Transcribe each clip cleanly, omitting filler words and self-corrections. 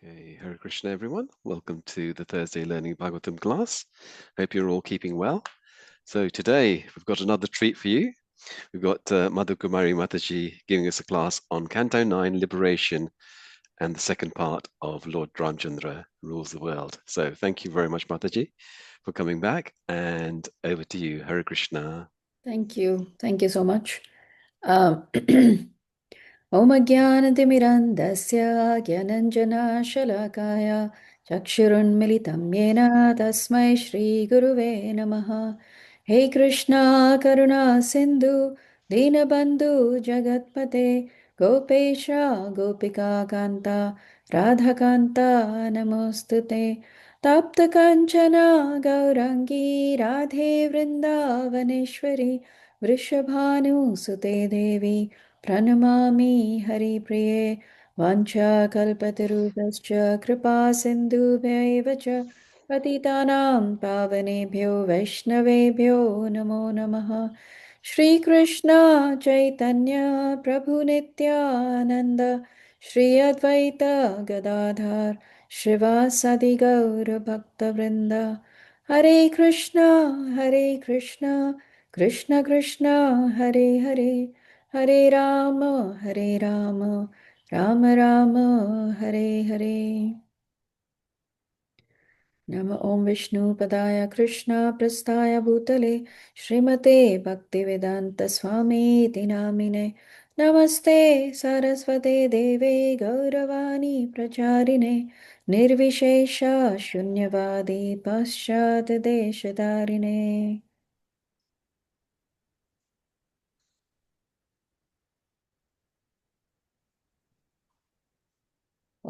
Okay, Hare Krishna, everyone. Welcome to the Thursday Learning Bhagavatam class. Hope you're all keeping well. So today we've got another treat for you. We've got Madhu Kamari Mataji giving us a class on Canto 9, Liberation, and the second part of Lord Rāmacandra Rules the World. So thank you very much, Mataji, for coming back. And over to you, Hare Krishna. Thank you. Thank you so much. ॐ अज्ञानतिमिरन्धस्य ज्ञानञ्जनाशलाकाय चक्षुरुन्मिलितं येन तस्मै श्रीगुरुवे नमः। हे कृष्णा करुणा सिन्धु दीनबन्धु जगत्पते गोपेश गोपिकान्ता राधाकान्ता नमोऽस्तु ते। तप्तकाञ्चना गौराङ्गी राधे वृन्दावनेश्वरी वृषभानुसुते देवी प्रणमामि हरिप्रिये। वाञ्छाकल्पतरुभ्यश्च कृपा सिन्धुभ्यैव च पतितानां पावनेभ्यो वैष्णवेभ्यो नमो नमः। श्रीकृष्ण चैतन्य प्रभु नित्यानन्द श्री अद्वैत गदाधर श्रीवासदि गौरभक्तवृन्द। हरे कृष्ण कृष्ण कृष्ण हरे हरे हरे राम राम राम हरे हरे। नमः ॐ विष्णुपदाय कृष्ण प्रस्थाय भूतले श्रीमते भक्तिवेदांत स्वामीति नामिने। नमस्ते सरस्वते देवे गौरवाणी प्रचारिणे निर्विशेष शून्यवादी पश्चात् देशधारिणे।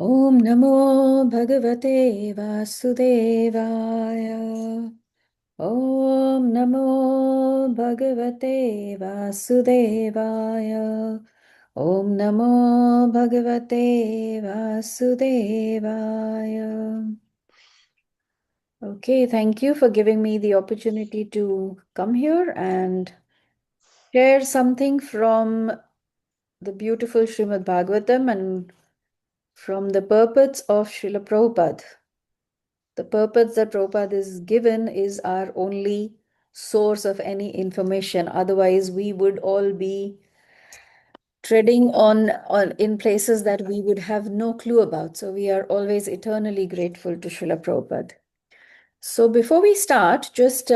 ॐ नमो भगवते वासुदेवाय। ॐ नमो भगवते वासुदेवाय। ॐ नमो भगवते वासुदेवाय। Okay, thank you for giving me the opportunity to come here and share something from the beautiful Srimad Bhagavatam and from the purports of Srila Prabhupada. The purpose that Prabhupada is given is our only source of any information. Otherwise, we would all be treading on in places that we would have no clue about. So we are always eternally grateful to Srila Prabhupada. So before we start, just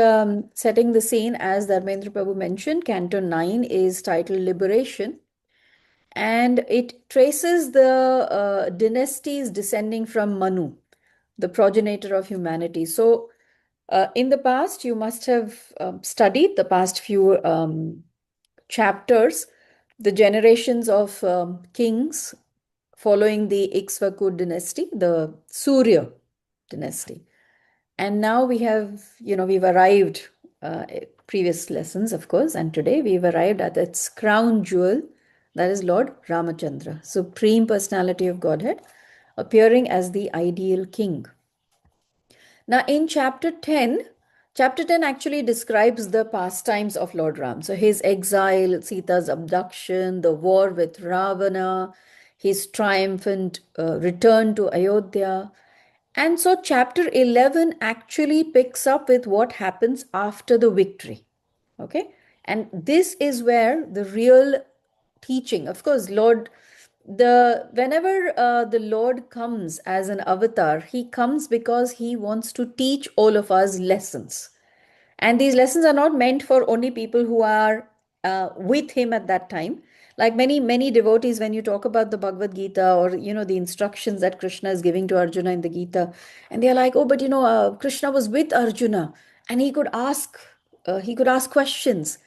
setting the scene, as Dharmendra Prabhu mentioned, Canto 9 is titled Liberation. And it traces the dynasties descending from Manu, the progenitor of humanity. So in the past, you must have studied the past few chapters, the generations of kings following the Ikshvaku dynasty, the Surya dynasty. And now we've arrived, previous lessons, of course, and today we've arrived at its crown jewel, that is Lord Ramacandra, Supreme Personality of Godhead, appearing as the ideal king. Now, in chapter 10 actually describes the pastimes of Lord Ram. So, his exile, Sita's abduction, the war with Ravana, his triumphant return to Ayodhya. And so, chapter 11 actually picks up with what happens after the victory. Okay. And this is where the real teaching, of course, whenever the Lord comes as an avatar, he comes because he wants to teach all of us lessons. And these lessons are not meant for only people who are with him at that time. Like many devotees, when you talk about the Bhagavad Gita, or the instructions that Krishna is giving to Arjuna in the Gita, and they're like, oh, but Krishna was with Arjuna and he could ask questions.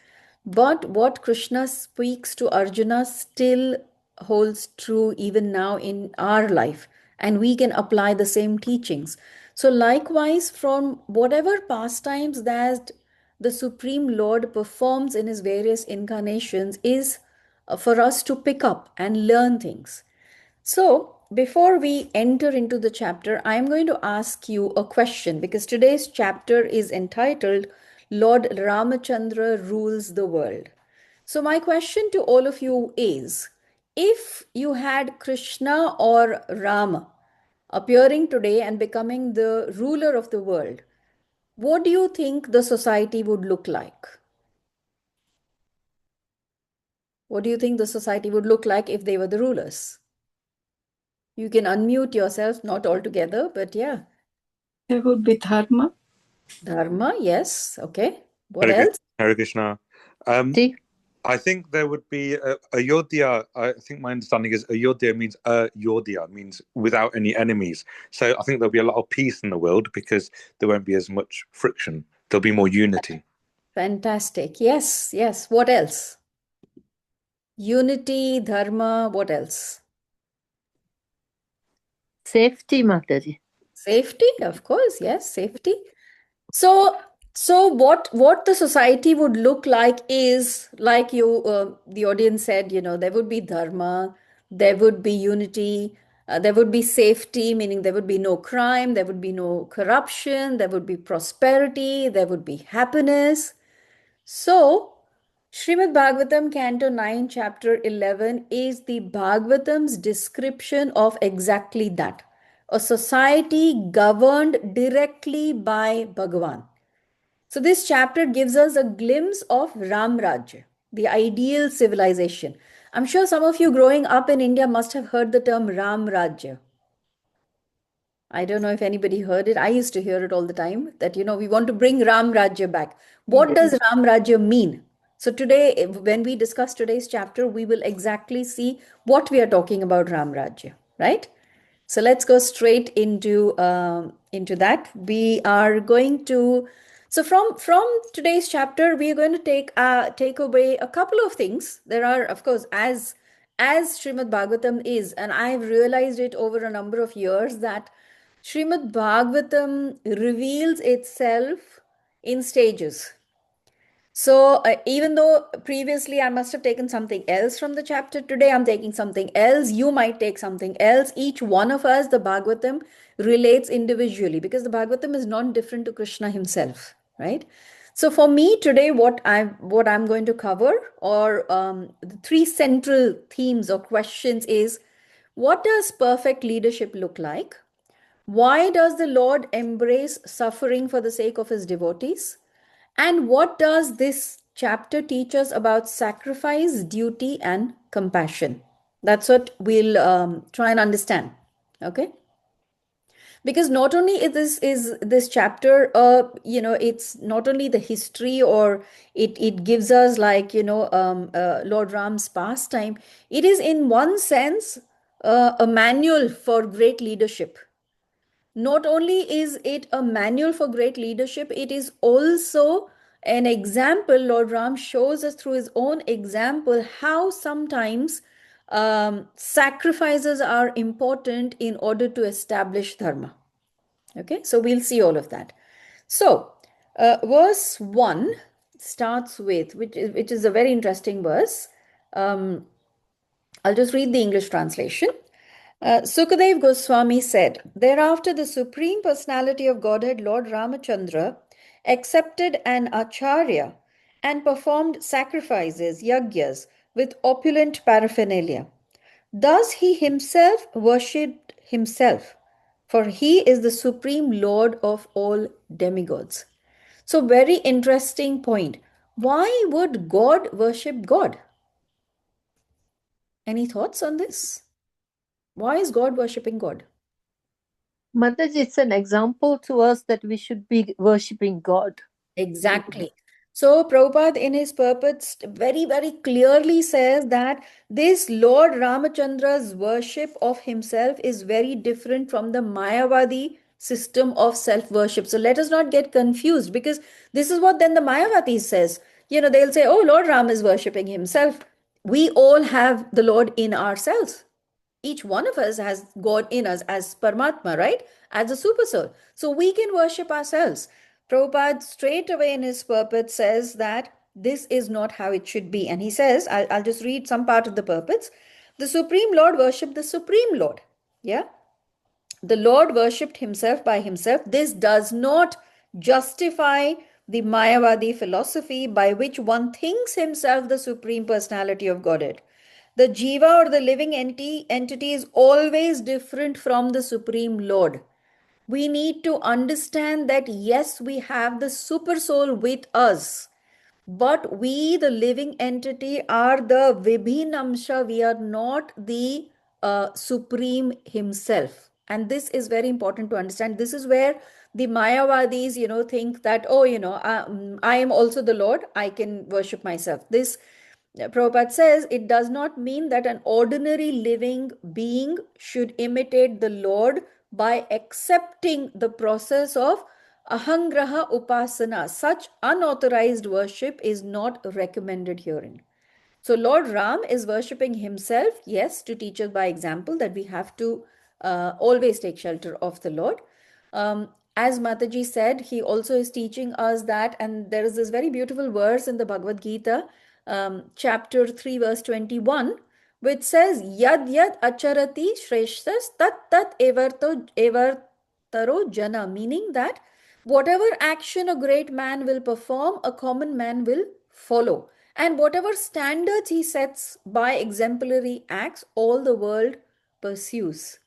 But what Krishna speaks to Arjuna still holds true even now in our life, and we can apply the same teachings. So, likewise, from whatever pastimes that the Supreme Lord performs in his various incarnations, is for us to pick up and learn things. So, before we enter into the chapter, I am going to ask you a question, because today's chapter is entitled Lord Ramacandra Rules the World. So, my question to all of you is, if you had Krishna or Rama appearing today and becoming the ruler of the world, what do you think the society would look like? What do you think the society would look like if they were the rulers? You can unmute yourself, not altogether, but yeah. There would be dharma. Dharma, yes. Okay. What Hare else? Hare Krishna. I think there would be Ayodhya. I think my understanding is Ayodhya means Yodhya, means without any enemies. So I think there'll be a lot of peace in the world because there won't be as much friction. There'll be more unity. Fantastic. Yes, yes. What else? Unity, dharma, what else? Safety, Mataji. Safety, of course, yes, safety. So what the society would look like is like the audience said, there would be dharma, there would be unity, there would be safety, meaning there would be no crime, there would be no corruption, there would be prosperity, there would be happiness. So, Srimad Bhagavatam, Canto 9, Chapter 11 is the Bhagavatam's description of exactly that. A society governed directly by Bhagavan. So, this chapter gives us a glimpse of Ram Rajya, the ideal civilization. I'm sure some of you growing up in India must have heard the term Ram Rajya. I don't know if anybody heard it. I used to hear it all the time that, we want to bring Ram Rajya back. What does Ram Rajya mean? So today, when we discuss today's chapter, we will exactly see what we are talking about Ram Rajya, right? So let's go straight into that. We are going to from today's chapter, we are going to take away a couple of things. There are, of course, as Srimad Bhagavatam is, and I've realized it over a number of years that Srimad Bhagavatam reveals itself in stages. So even though previously I must have taken something else from the chapter, today I'm taking something else. You might take something else. Each one of us, the Bhagavatam relates individually because the Bhagavatam is not different to Krishna himself, right? So for me today, what I'm going to cover, or the three central themes or questions is, what does perfect leadership look like? Why does the Lord embrace suffering for the sake of his devotees? And what does this chapter teach us about sacrifice, duty, and compassion? That's what we'll try and understand. Okay. Because not only is this chapter, it's not only the history, or it gives us like Lord Ram's pastime. It is in one sense a manual for great leadership. Not only is it a manual for great leadership, it is also an example. Lord Ram shows us through his own example how sometimes sacrifices are important in order to establish dharma. Okay, so we'll see all of that. So, verse 1 starts with, which is a very interesting verse. I'll just read the English translation. Sukadev Goswami said, thereafter the Supreme Personality of Godhead, Lord Rāmacandra, accepted an acharya and performed sacrifices, yagyas, with opulent paraphernalia. Thus he himself worshipped himself, for he is the Supreme Lord of all demigods. So, very interesting point. Why would God worship God? Any thoughts on this? Why is God worshipping God? Mataji, it's an example to us that we should be worshipping God. Exactly. So Prabhupada in his purports very, very clearly says that this Lord Ramachandra's worship of himself is very different from the Mayavadi system of self-worship. So let us not get confused, because this is what then the Mayavadi says. They'll say, oh, Lord Ram is worshipping himself. We all have the Lord in ourselves. Each one of us has God in us as Paramatma, right? As a super soul. So we can worship ourselves. Prabhupada straight away in his purport says that this is not how it should be. And he says, I'll just read some part of the purports. The Supreme Lord worshipped the Supreme Lord. Yeah. The Lord worshipped himself by himself. This does not justify the Mayavadi philosophy by which one thinks himself the Supreme Personality of Godhead. The jiva or the living entity is always different from the Supreme Lord. We need to understand that yes, we have the super soul with us, but we, the living entity, are the Vibhinamsha. We are not the Supreme Himself. And this is very important to understand. This is where the Mayavadis, think that, oh, I am also the Lord. I can worship myself. This Prabhupada says it does not mean that an ordinary living being should imitate the Lord by accepting the process of ahangraha upasana. Such unauthorized worship is not recommended herein. So Lord Ram is worshipping himself, yes, to teach us by example that we have to always take shelter of the Lord. As Mataji said, he also is teaching us that, and there is this very beautiful verse in the Bhagavad Gita, chapter 3, verse 21, which says, Yad yad acharati shreshtas tat tat evartaro jana, meaning that whatever action a great man will perform, a common man will follow. And whatever standards he sets by exemplary acts, all the world pursues.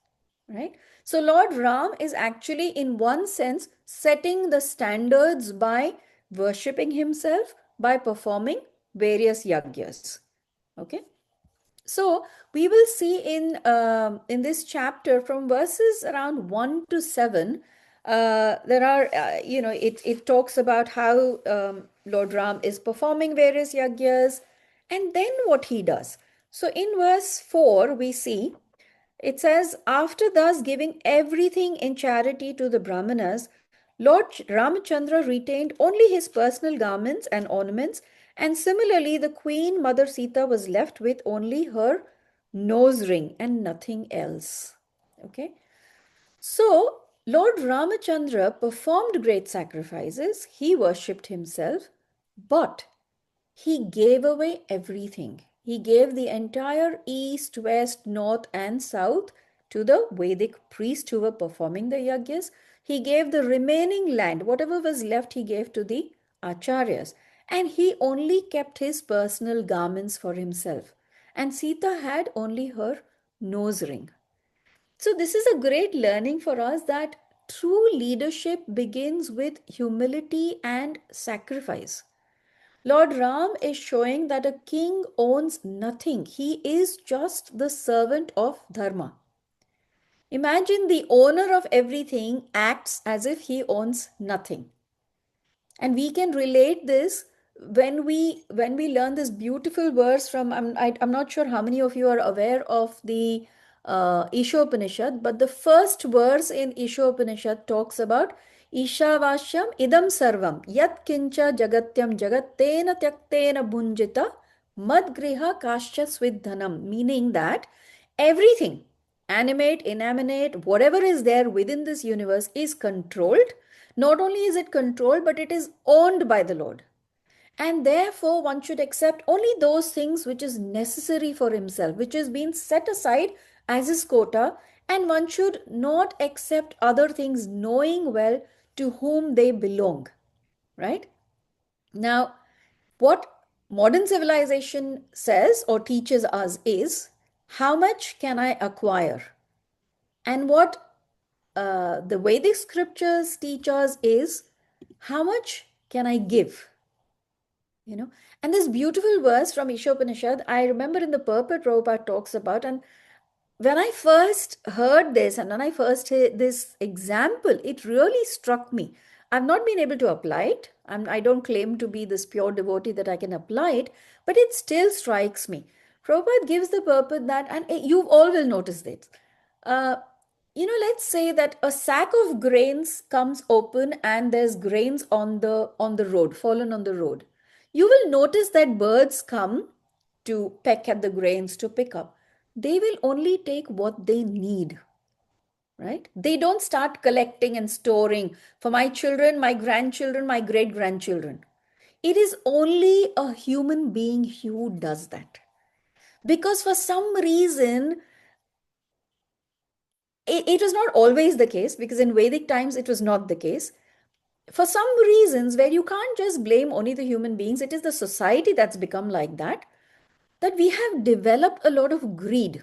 Right? So Lord Ram is actually, in one sense, setting the standards by worshipping himself, by performing various yagyas. Okay? So we will see in this chapter from verses around 1 to 7, there are, it talks about how Lord Ram is performing various yagyas and then what he does. So in verse 4, we see, it says, after thus giving everything in charity to the Brahmanas, Lord Rāmacandra retained only his personal garments and ornaments, and similarly the Queen Mother Sita was left with only her nose ring and nothing else. Okay. So Lord Rāmacandra performed great sacrifices. He worshipped himself, but he gave away everything. He gave the entire east, west, north, and south to the Vedic priests who were performing the yagyas. He gave the remaining land, whatever was left, he gave to the acharyas. And he only kept his personal garments for himself. And Sita had only her nose ring. So, this is a great learning for us that true leadership begins with humility and sacrifice. Lord Ram is showing that a king owns nothing. He is just the servant of Dharma. Imagine the owner of everything acts as if he owns nothing. And we can relate this when we learn this beautiful verse from, I'm not sure how many of you are aware of the Ishopanishad, but the first verse in Ishopanishad talks about Ishavashyam idam sarvam yat kincha jagatyam jagattena tyaktena bhunjita madgriha kashya svidhanam, meaning that everything, animate, inanimate, whatever is there within this universe is controlled. Not only is it controlled, but it is owned by the Lord. And therefore, one should accept only those things which is necessary for himself, which is being set aside as his quota, and one should not accept other things knowing well to whom they belong. Right? Now, what modern civilization says or teaches us is, how much can I acquire? And what the Vedic scriptures teach us is, how much can I give? And this beautiful verse from Ishopanishad, I remember in the purport Prabhupada talks about, and when I first heard this and when I first heard this example, it really struck me. I've not been able to apply it. I don't claim to be this pure devotee that I can apply it, but it still strikes me. Prabhupada gives the purport that, and you all will notice this. Let's say that a sack of grains comes open and there's grains on the road, fallen on the road. You will notice that birds come to peck at the grains to pick up. They will only take what they need, right? They don't start collecting and storing for my children, my grandchildren, my great-grandchildren. It is only a human being who does that. Because for some reason, it was not always the case, because in Vedic times it was not the case. For some reasons where you can't just blame only the human beings, it is the society that's become like that. that we have developed a lot of greed.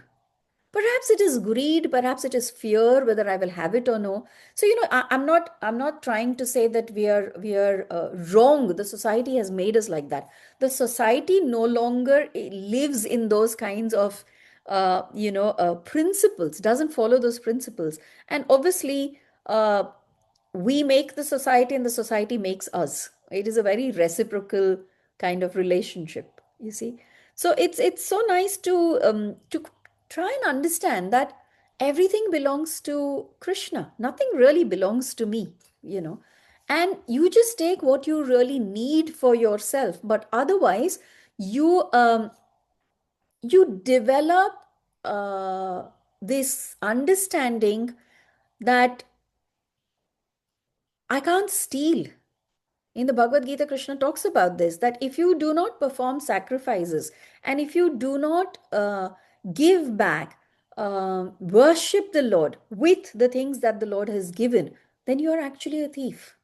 Perhaps it is greed, perhaps it is fear, whether I will have it or no. So, I'm not trying to say that we are wrong. The society has made us like that. The society no longer lives in those kinds of principles, doesn't follow those principles. And obviously, we make the society and the society makes us. It is a very reciprocal kind of relationship, you see. So it's so nice to try and understand that everything belongs to Krishna. Nothing really belongs to me. And you just take what you really need for yourself. But otherwise, you develop this understanding that I can't steal. In the Bhagavad Gita, Krishna talks about this, that if you do not perform sacrifices and if you do not give back, worship the Lord with the things that the Lord has given, then you are actually a thief.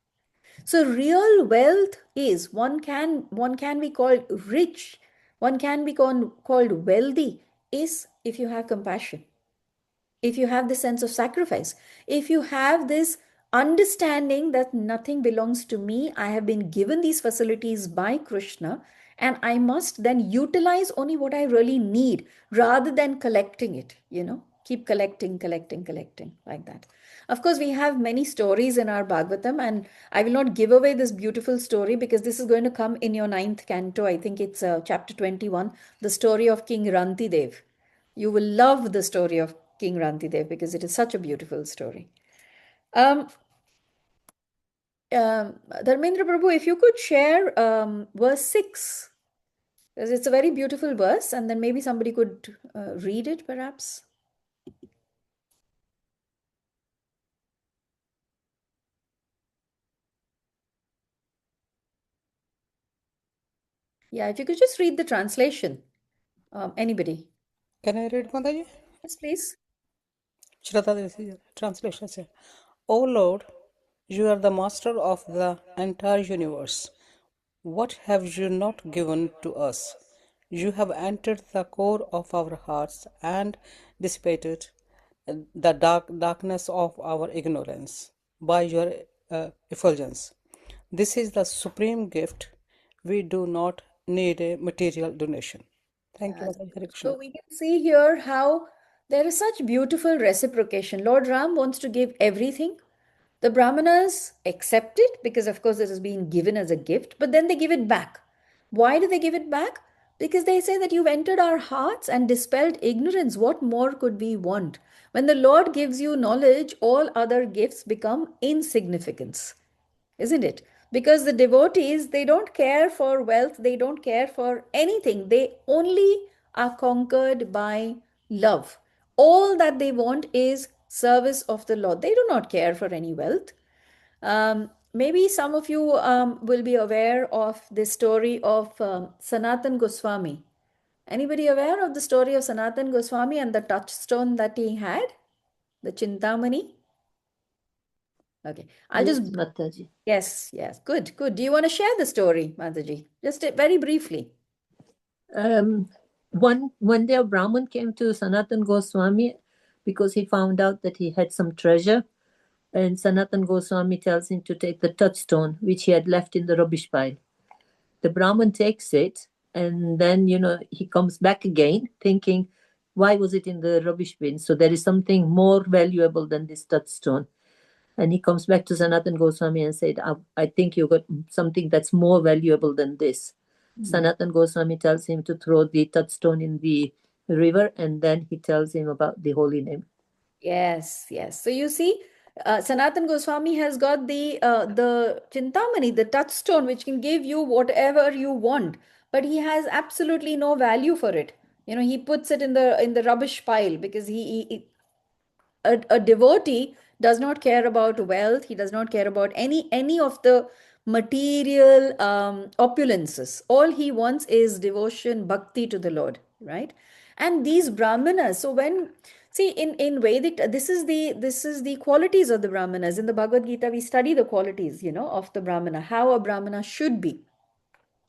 So real wealth is one can be called rich, one can be called wealthy, is if you have compassion, if you have this sense of sacrifice, if you have this understanding that nothing belongs to me, I have been given these facilities by Krishna, and I must then utilize only what I really need rather than collecting it. Keep collecting like that. Of course, we have many stories in our Bhagavatam, and I will not give away this beautiful story because this is going to come in your ninth canto. I think it's chapter 21, the story of King Rantidev. You will love the story of King Rantidev because it is such a beautiful story. Dharmendra Prabhu, if you could share verse 6, because it's a very beautiful verse, and then maybe somebody could read it perhaps. Yeah, if you could just read the translation. Anybody? Can I read, Mataji? Yes, please. Shraddha, this is translation. Say, O Lord, you are the master of the entire universe. What have you not given to us? You have entered the core of our hearts and dissipated the darkness of our ignorance by your effulgence. This is the supreme gift. We do not need a material donation. Thank you, Yes. Mataji. Hare Krishna. So we can see here how there is such beautiful reciprocation. Lord Ram wants to give everything. The Brahmanas accept it because, of course, it has been given as a gift, but then they give it back. Why do they give it back? Because they say that you've entered our hearts and dispelled ignorance. What more could we want? When the Lord gives you knowledge, all other gifts become insignificance, isn't it? Because the devotees, they don't care for wealth, they don't care for anything. They only are conquered by love. All that they want is service of the Lord. They do not care for any wealth. Maybe some of you will be aware of the story of Sanatan Goswami. Anybody aware of the story of Sanatan Goswami and the touchstone that he had? The Chintamani? Okay. I'll Yes, just Mataji. Yes, good. Do you want to share the story, Mataji? Just very briefly. One day a Brahmin came to Sanatan Goswami because he found out that he had some treasure, and Sanatan Goswami tells him to take the touchstone which he had left in the rubbish pile. The Brahmin takes it, and then he comes back again thinking, why was it in the rubbish bin? So there is something more valuable than this touchstone. And he comes back to Sanatan Goswami and said, I think you got something that's more valuable than this. Sanatan Goswami tells him to throw the touchstone in the river, and then he tells him about the holy name. Yes. So you see, Sanatan Goswami has got the Chintamani, the touchstone, which can give you whatever you want, but he has absolutely no value for it. He puts it in the rubbish pile because a devotee does not care about wealth. He does not care about any of the material opulences. All he wants is devotion, bhakti to the Lord, right? And these brahmanas, so when see in Vedic, this is the qualities of the brahmanas. In the Bhagavad Gita, we study the qualities of the brahmana, how a brahmana should be.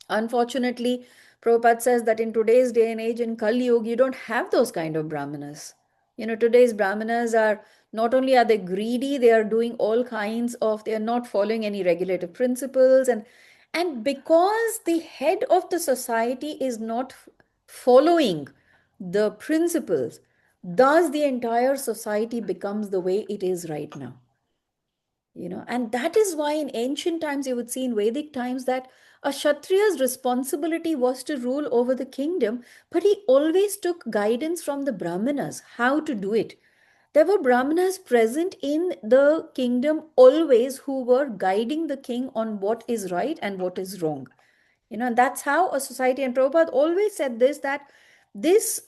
Unfortunately, Prabhupada says that in today's day and age, in Kali Yuga, you don't have those kind of brahmanas. Today's brahmanas are not only are they greedy, they are doing all kinds of, they are not following any regulative principles. And because the head of the society is not following the principles, thus the entire society becomes the way it is right now. And that is why in ancient times you would see in Vedic times that a Kshatriya's responsibility was to rule over the kingdom, but he always took guidance from the Brahmanas, how to do it. There were Brahmanas present in the kingdom always who were guiding the king on what is right and what is wrong. And that's how a society, and Prabhupada always said this, that this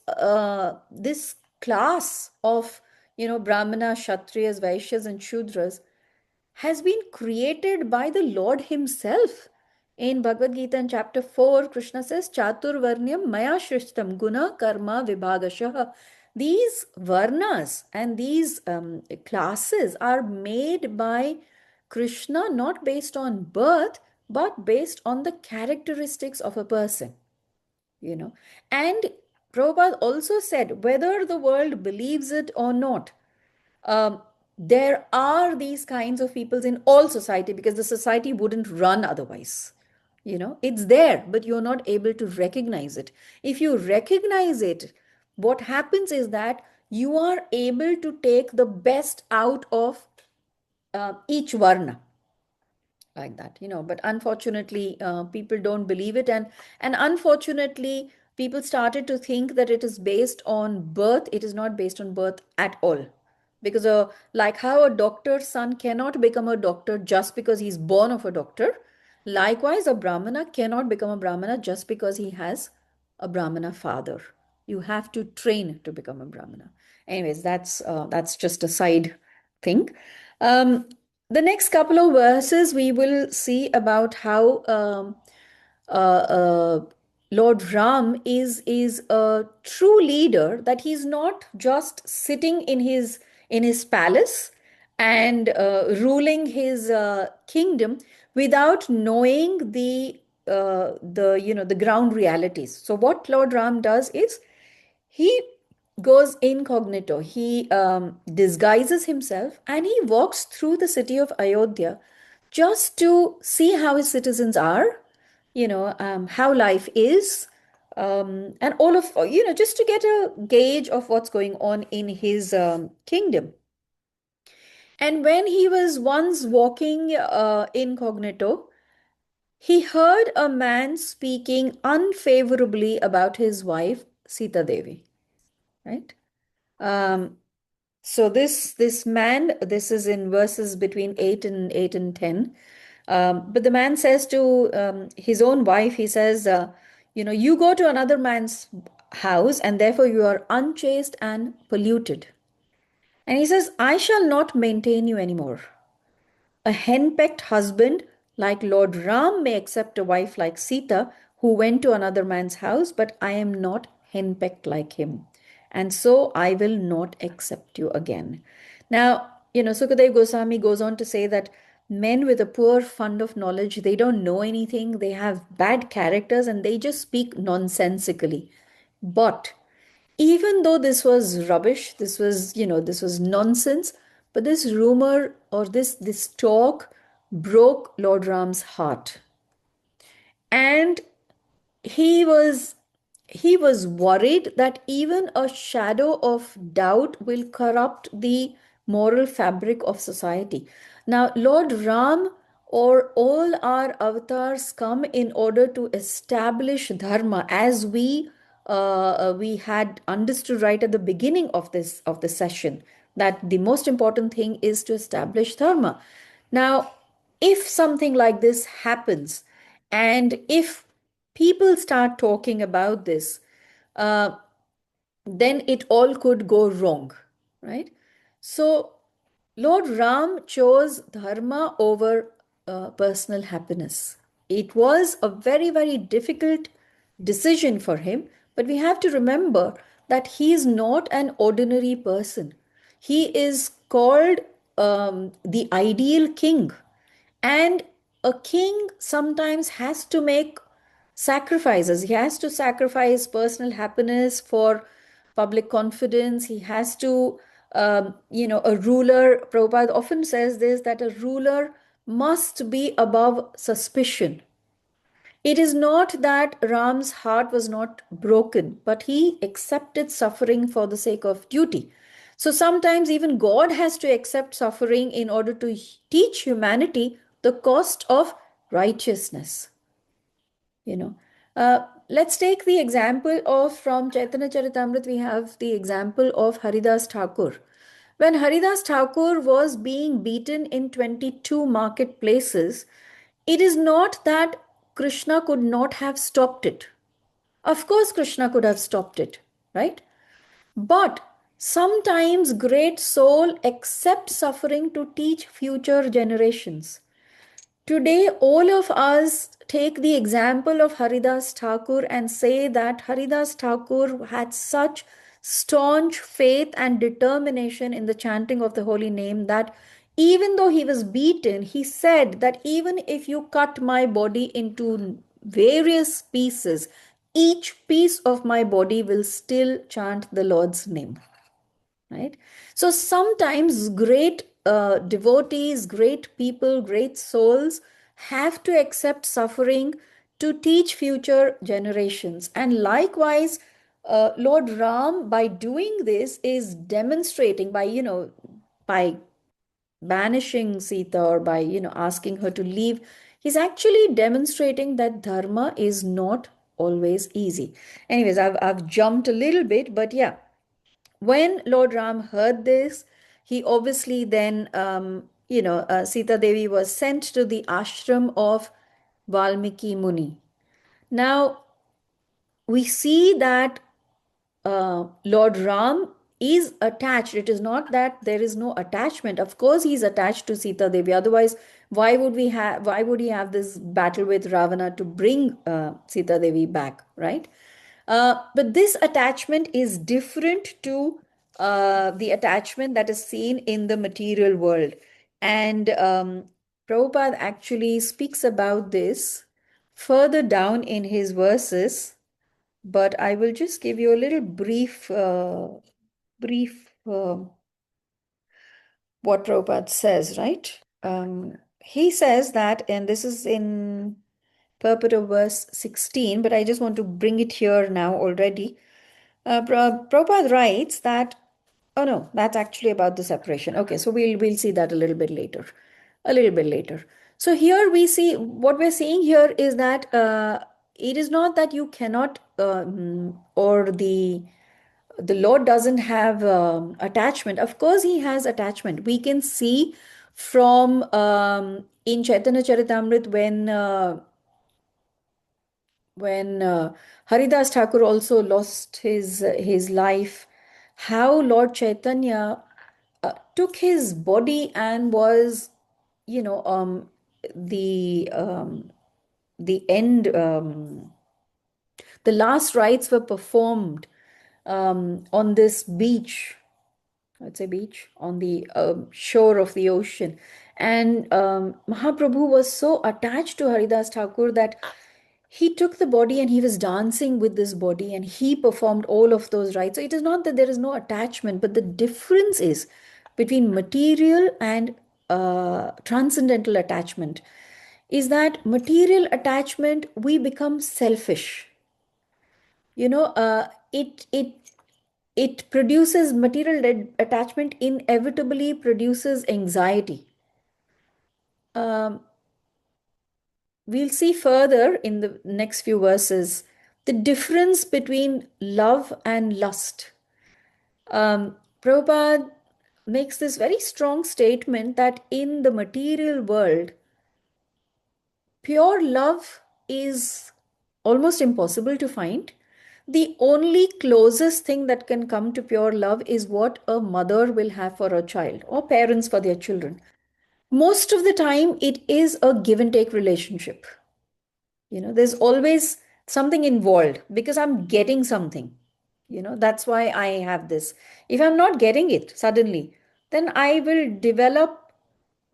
class of, Brahmana, Kshatriyas, Vaishyas, and Shudras has been created by the Lord Himself. In Bhagavad Gita in chapter 4, Krishna says, Chatur Varnyam Maya Shrishtam Guna Karma Vibhagashah. These varnas and these classes are made by Krishna not based on birth, but based on the characteristics of a person. And Prabhupada also said, whether the world believes it or not, there are these kinds of peoples in all society, because the society wouldn't run otherwise. It's there, but you're not able to recognize it. If you recognize it, what happens is that you are able to take the best out of each varna, like that. But unfortunately people don't believe it, and unfortunately people started to think that it is based on birth. It is not based on birth at all, because like how a doctor's son cannot become a doctor just because he's born of a doctor, likewise a brahmana cannot become a brahmana just because he has a brahmana father. You have to train to become a brahmana. Anyways, that's just a side thing. The next couple of verses we will see about how Lord Ram is a true leader, that he's not just sitting in his palace and ruling his kingdom without knowing the ground realities. So what Lord Ram does is he goes incognito. He disguises himself and he walks through the city of Ayodhya just to see how his citizens are, how life is, and all of, just to get a gauge of what's going on in his kingdom. And when he was once walking incognito, he heard a man speaking unfavorably about his wife, Sita Devi. Right? So this man, this is in verses between 8 and 10. But the man says to his own wife, he says, you go to another man's house and therefore you are unchaste and polluted. And he says, I shall not maintain you anymore. A henpecked husband like Lord Ram may accept a wife like Sita who went to another man's house, but I am not henpecked like him. And so I will not accept you again. Now, Sukadev Goswami goes on to say that men with a poor fund of knowledge, they don't know anything, they have bad characters, and they just speak nonsensically. But even though this was rubbish, this was nonsense, but this rumor or this talk broke Lord Ram's heart. And he was worried that even a shadow of doubt will corrupt the moral fabric of society. Now, Lord Ram or all our avatars come in order to establish dharma, as we had understood right at the beginning of this session, that the most important thing is to establish dharma. Now, if something like this happens, and if people start talking about this, then it all could go wrong, right? So Lord Ram chose dharma over personal happiness. It was a very, very difficult decision for him, but we have to remember that he is not an ordinary person. He is called the ideal king. And a king sometimes has to make sacrifices. He has to sacrifice personal happiness for public confidence. He has to, a ruler, Prabhupada often says this, that a ruler must be above suspicion. It is not that Ram's heart was not broken, but he accepted suffering for the sake of duty. So sometimes even God has to accept suffering in order to teach humanity the cost of righteousness. Let's take the example of, from Chaitanya Charitamrita, we have the example of Haridas Thakur. When Haridas Thakur was being beaten in 22 marketplaces, it is not that Krishna could not have stopped it. Of course, Krishna could have stopped it, right? But sometimes great soul accepts suffering to teach future generations. Today, all of us take the example of Haridas Thakur and say that Haridas Thakur had such staunch faith and determination in the chanting of the holy name that even though he was beaten, he said that even if you cut my body into various pieces, each piece of my body will still chant the Lord's name. Right? So sometimes great devotees, great people, great souls have to accept suffering to teach future generations. And likewise, Lord Ram, by doing this, is demonstrating by banishing Sita or by, asking her to leave, he's actually demonstrating that dharma is not always easy. Anyways, I've jumped a little bit, but yeah. When Lord Ram heard this, he obviously then, Sita Devi was sent to the ashram of Valmiki Muni. Now, we see that Lord Ram is attached. It is not that there is no attachment. Of course, he's attached to Sita Devi. Otherwise, why would he have this battle with Ravana to bring Sita Devi back, right? But this attachment is different to the attachment that is seen in the material world. And Prabhupada actually speaks about this further down in his verses, but I will just give you a little brief what Prabhupada says, right? He says that, and this is in purport of verse 16, but I just want to bring it here now already. Prabhupada writes that, oh no, that's actually about the separation. Okay, so we'll see that a little bit later. So here we see, what we're seeing here is that it is not that you cannot, or the Lord doesn't have attachment. Of course, he has attachment. We can see from in Chaitanya Charitamrita when Haridas Thakur also lost his life, how Lord Chaitanya took his body and was, the end, the last rites were performed on this beach. I'd say beach, on the shore of the ocean. And Mahaprabhu was so attached to Haridas Thakur that he took the body and he was dancing with this body and he performed all of those rites. So it is not that there is no attachment, but the difference is between material and transcendental attachment is that material attachment, we become selfish. It produces, material attachment inevitably produces anxiety. We'll see further in the next few verses the difference between love and lust. Prabhupada makes this very strong statement that in the material world, pure love is almost impossible to find. The only closest thing that can come to pure love is what a mother will have for a child or parents for their children. Most of the time, it is a give and take relationship. There's always something involved because I'm getting something. That's why I have this. If I'm not getting it suddenly, then I will develop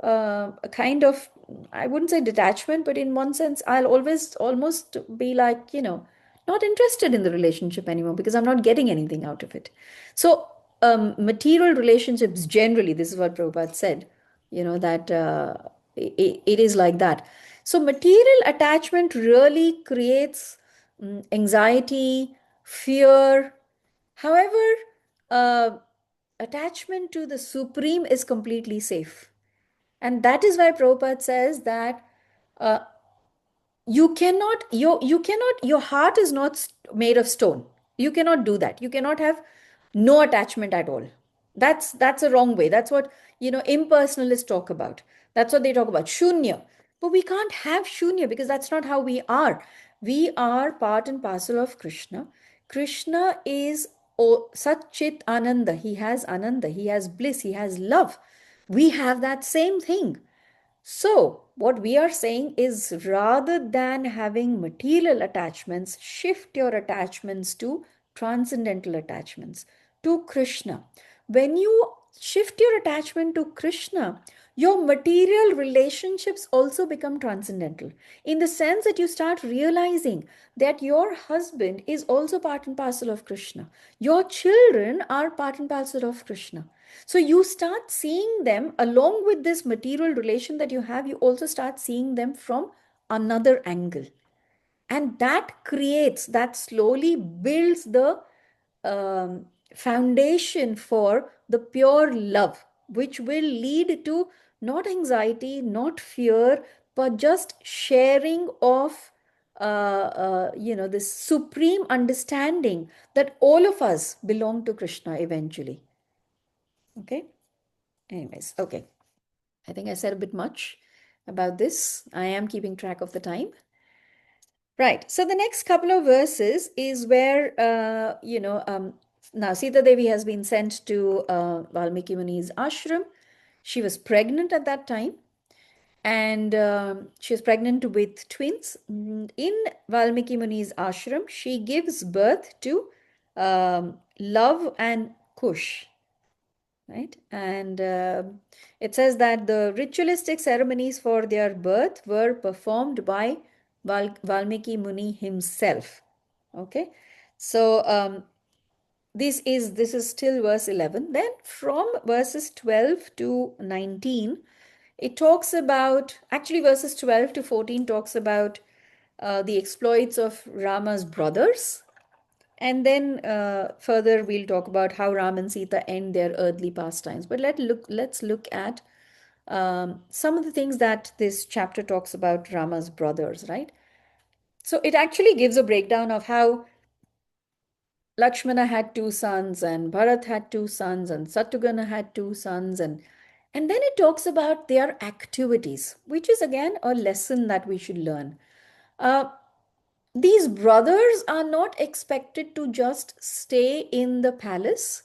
a kind of, I wouldn't say detachment, but in one sense, I'll always almost be like, not interested in the relationship anymore because I'm not getting anything out of it. So, material relationships generally, this is what Prabhupada said, that it is like that. So, material attachment really creates anxiety, fear. However, uh, attachment to the Supreme is completely safe. And that is why Prabhupada says that uh, your heart is not made of stone. You cannot do that. You cannot have no attachment at all. That's a wrong way. That's what impersonalists talk about. That's what they talk about, shunya. But we can't have shunya because that's not how we are. We are part and parcel of Krishna. Krishna is Satchit Ananda. He has Ananda. He has bliss. He has love. We have that same thing. So, what we are saying is rather than having material attachments, shift your attachments to transcendental attachments, to Krishna. When you shift your attachment to Krishna, your material relationships also become transcendental in the sense that you start realizing that your husband is also part and parcel of Krishna. Your children are part and parcel of Krishna. So you start seeing them along with this material relation that you have, you also start seeing them from another angle. And that creates, that slowly builds the foundation for the pure love, which will lead to not anxiety, not fear, but just sharing of this supreme understanding that all of us belong to Krishna eventually. Okay. Anyways, okay. I think I said a bit much about this. I am keeping track of the time. Right. So the next couple of verses is where, now Sita Devi has been sent to Valmiki Muni's ashram. She was pregnant at that time. And she was pregnant with twins. In Valmiki Muni's ashram, she gives birth to Love and Kush. Right? And it says that the ritualistic ceremonies for their birth were performed by Valmiki Muni himself. Okay, so this is still verse 11. Then from verses 12 to 19, it talks about, actually verses 12 to 14 talks about the exploits of Rama's brothers. And then further we'll talk about how Ram and Sita end their earthly pastimes. But let's look at some of the things that this chapter talks about Rama's brothers, right? So it actually gives a breakdown of how Lakshmana had two sons, and Bharat had two sons, and Satrughna had two sons, and then it talks about their activities, which is again a lesson that we should learn. These brothers are not expected to just stay in the palace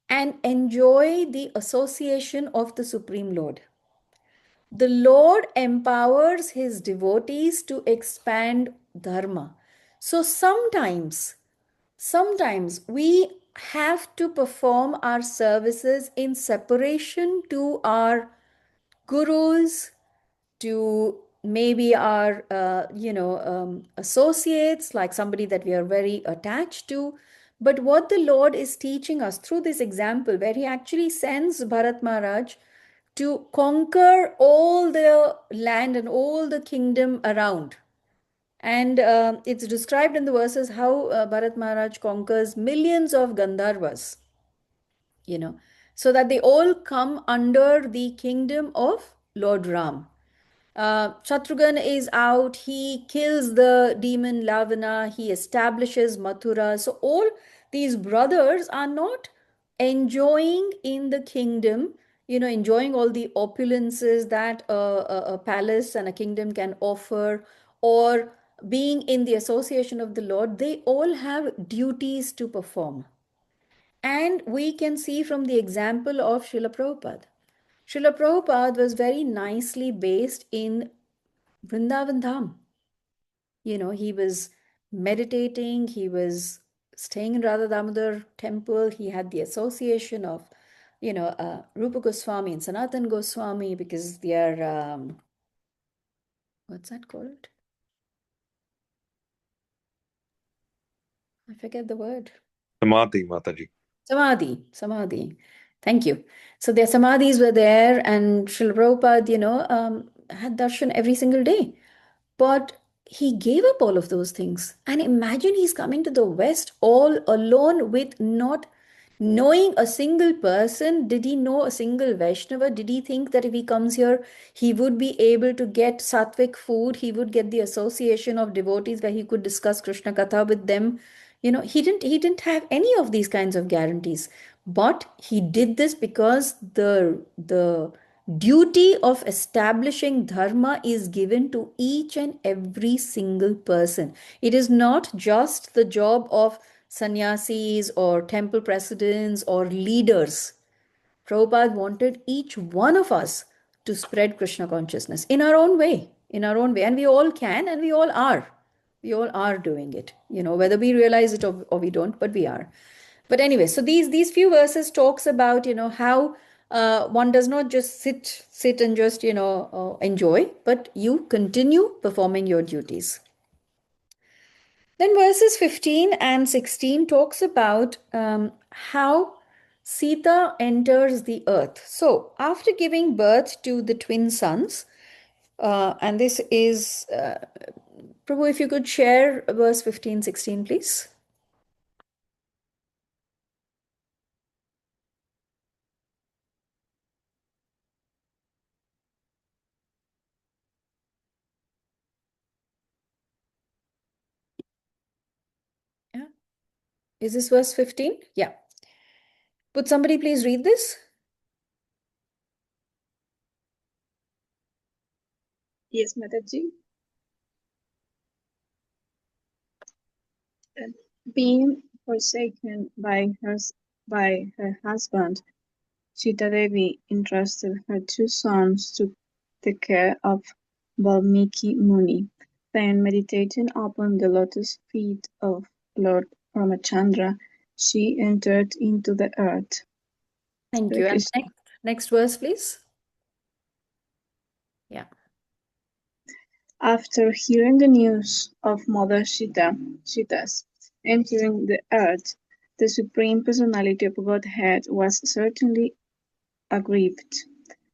and enjoy the association of the Supreme Lord. The Lord empowers his devotees to expand dharma. So sometimes we have to perform our services in separation to our gurus, to maybe our associates, like somebody that we are very attached to. But what the Lord is teaching us through this example, where he actually sends Bharat Maharaj to conquer all the land and all the kingdom around. And it's described in the verses how Bharat Maharaj conquers millions of Gandharvas, so that they all come under the kingdom of Lord Ram. Shatrughan is out, he kills the demon Lavana, he establishes Mathura. So all these brothers are not enjoying in the kingdom, enjoying all the opulences that a palace and a kingdom can offer, or being in the association of the Lord. They all have duties to perform. And we can see from the example of Srila Prabhupada. Srila Prabhupada was very nicely based in Vrindavan Dham. He was meditating, he was staying in Radha Damodar temple, he had the association of Rupa Goswami and Sanatan Goswami, because they are, what's that called? I forget the word. Samadhi, Mataji. Samadhi. Thank you. So their samadhis were there, and Srila Prabhupada, had darshan every single day. But he gave up all of those things. And imagine he's coming to the West all alone with not knowing a single person. Did he know a single Vaishnava? Did he think that if he comes here, he would be able to get sattvic food? He would get the association of devotees where he could discuss Krishna Katha with them. He didn't have any of these kinds of guarantees. But he did this because the duty of establishing dharma is given to each and every single person. It is not just the job of sannyasis or temple presidents or leaders. Prabhupada wanted each one of us to spread Krishna consciousness in our own way, and we all can, and we all are. We all are doing it, whether we realize it or we don't, but we are. But anyway, so these few verses talks about, how one does not just sit and just, enjoy, but you continue performing your duties. Then verses 15 and 16 talks about how Sita enters the earth. So after giving birth to the twin sons, and this is, Prabhu, if you could share verse 15, 16, please. Yeah. Is this verse 15? Yeah. Would somebody please read this? Yes, Mataji. Being forsaken by her husband, Sita Devi entrusted her two sons to the care of Valmiki Muni. Then, meditating upon the lotus feet of Lord Rāmacandra, she entered into the earth. Thank you. And next verse, please. Yeah. After hearing the news of Mother Sita's entering the earth, the Supreme Personality of Godhead was certainly aggrieved.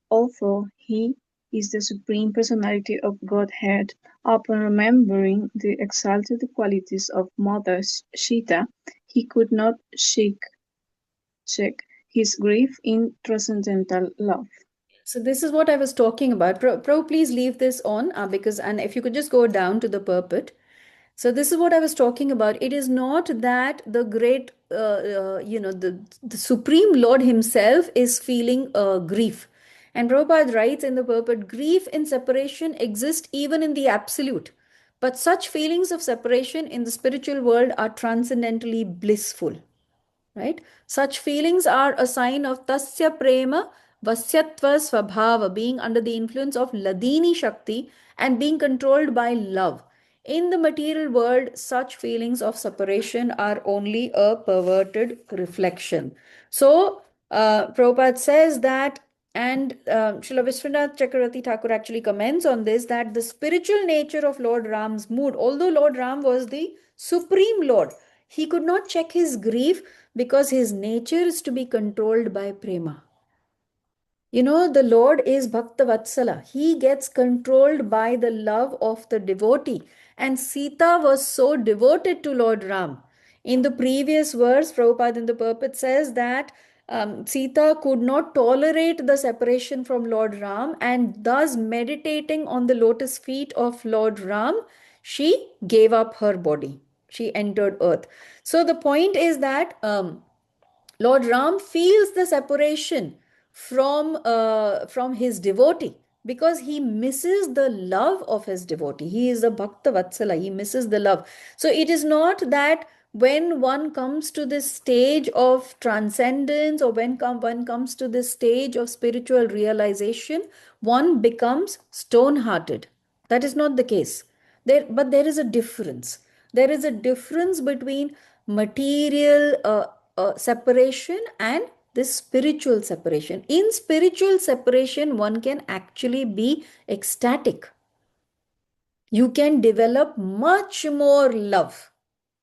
Although he is the Supreme Personality of Godhead, upon remembering the exalted qualities of Mother Sita, he could not check his grief in transcendental love. So this is what I was talking about. Pro, please leave this on and if you could just go down to the purport. So this is what I was talking about. It is not that the great, the Supreme Lord himself is feeling grief. And Prabhupada writes in the purport, grief in separation exists even in the absolute. But such feelings of separation in the spiritual world are transcendently blissful. Right? Such feelings are a sign of tasya prema vasyatva svabhava, being under the influence of ladini shakti and being controlled by love. In the material world, such feelings of separation are only a perverted reflection. So, Prabhupada says that, and Srila Vishwanath Chakravarti Thakur actually comments on this, that the spiritual nature of Lord Ram's mood, although Lord Ram was the Supreme Lord, he could not check his grief because his nature is to be controlled by prema. The Lord is Bhakta Vatsala. He gets controlled by the love of the devotee. And Sita was so devoted to Lord Ram. In the previous verse, Prabhupada in the purport says that Sita could not tolerate the separation from Lord Ram, and thus meditating on the lotus feet of Lord Ram, she gave up her body. She entered earth. So the point is that Lord Ram feels the separation from his devotee because he misses the love of his devotee. He is a Bhakta Vatsala. He misses the love. So it is not that when one comes to this stage of transcendence, or when one comes to this stage of spiritual realization, one becomes stone-hearted. That is not the case. But there is a difference. There is a difference between material separation and this spiritual separation. In spiritual separation, one can actually be ecstatic. You can develop much more love